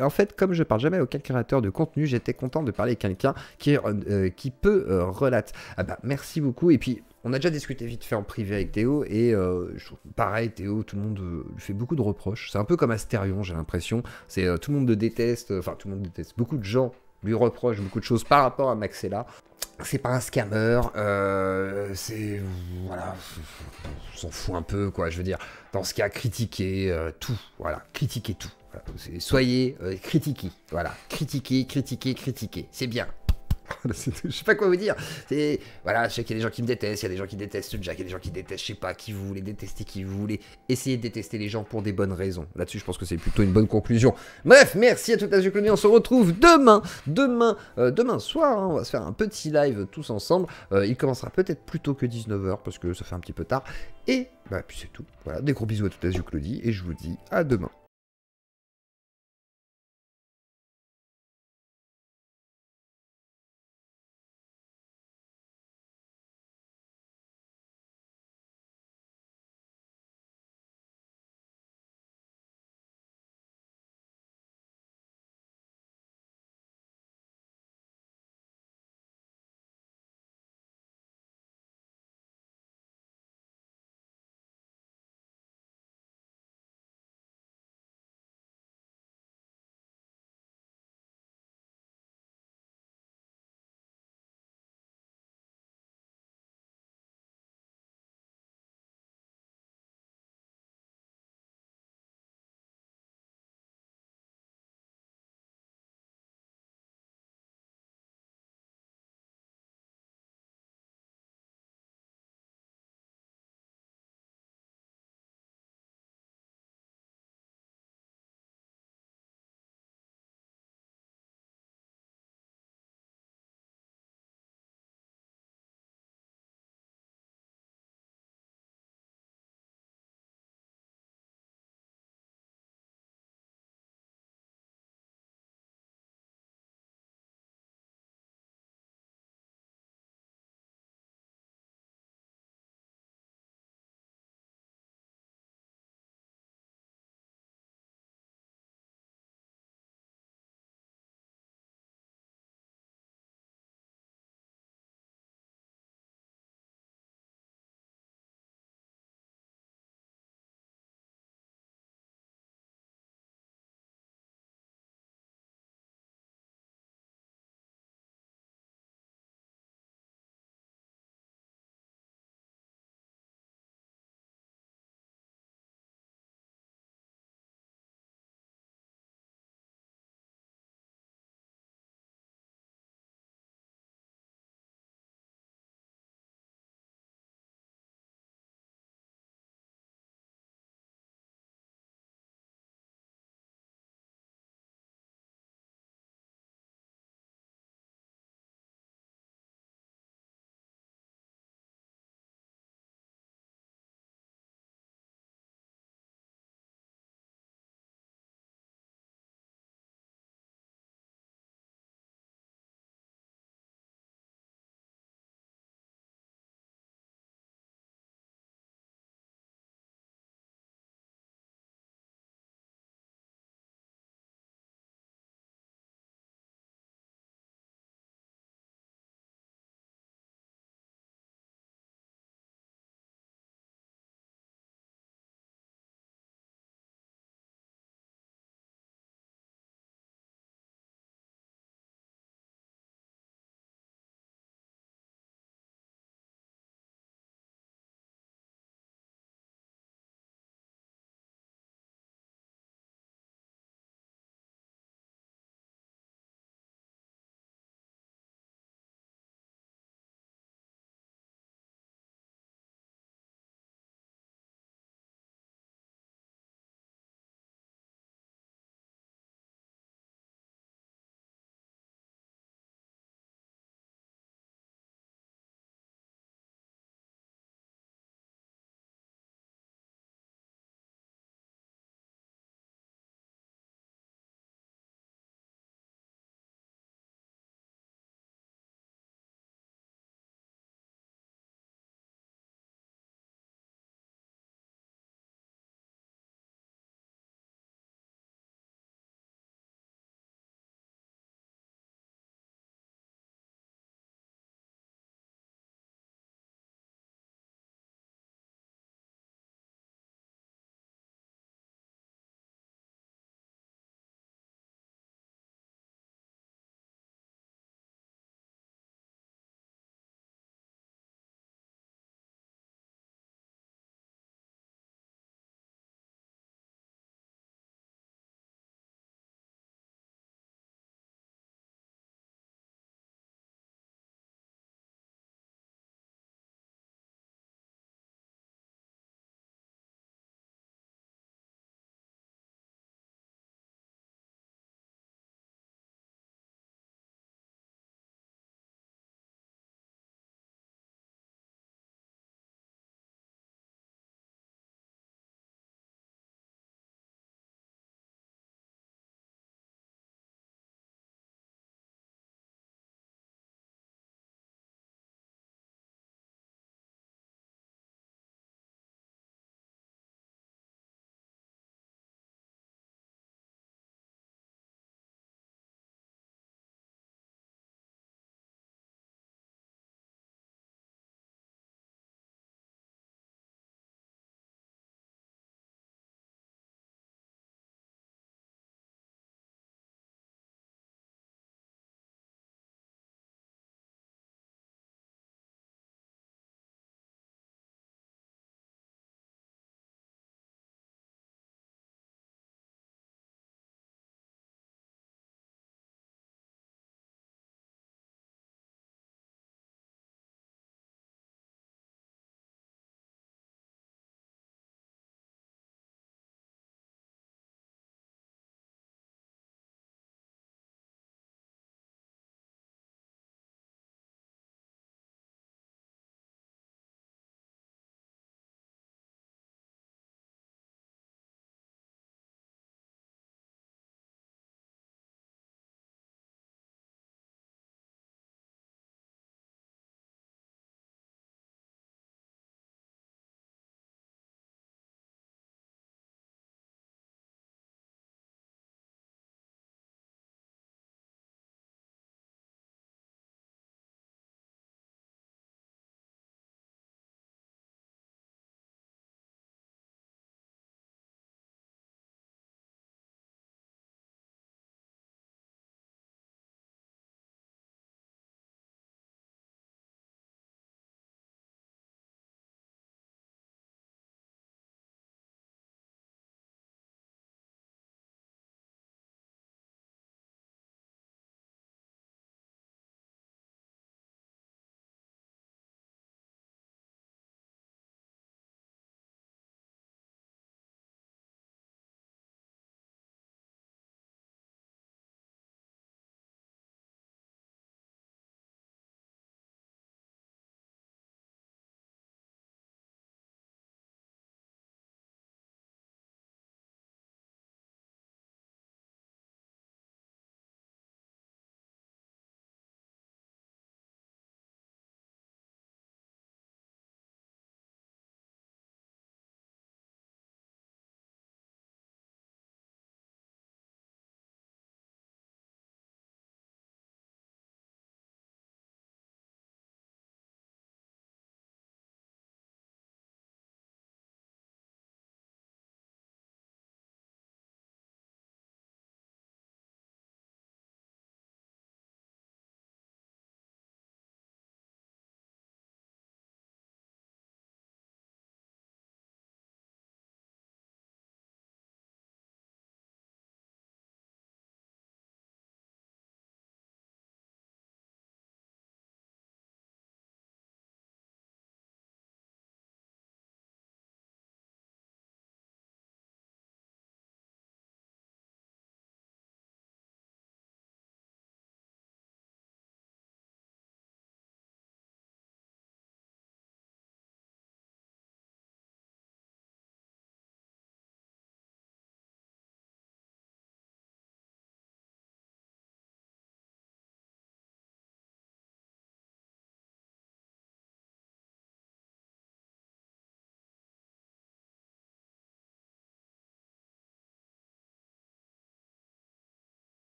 En fait, comme je parle jamais aucun créateur de contenu, j'étais content de parler à quelqu'un qui peut relate. Ah bah, merci beaucoup. Et puis, on a déjà discuté vite fait en privé avec Théo et je trouve pareil, Théo, tout le monde lui fait beaucoup de reproches. C'est un peu comme Astérion, j'ai l'impression. C'est tout le monde le déteste, enfin tout le monde déteste. Beaucoup de gens lui reprochent beaucoup de choses par rapport à Maxella. C'est pas un scammer, c'est... Voilà, on s'en fout un peu, quoi, je veux dire. Dans ce cas, critiquer tout, voilà, critiquer tout. Voilà. Soyez critiqués, voilà, critiquer, c'est bien. Je sais pas quoi vous dire. Voilà, je sais qu'il y a des gens qui me détestent, il y a des gens qui détestent Jack, il y a des gens qui détestent, je sais pas, qui vous voulez détester, qui vous voulez essayer de détester les gens pour des bonnes raisons. Là-dessus, je pense que c'est plutôt une bonne conclusion. Bref, merci à toute la Claudie, on se retrouve demain soir, hein, on va se faire un petit live tous ensemble. Il commencera peut-être plus tôt que 19h parce que ça fait un petit peu tard. Et puis c'est tout. Voilà, des gros bisous à toute la Claudie et je vous dis à demain.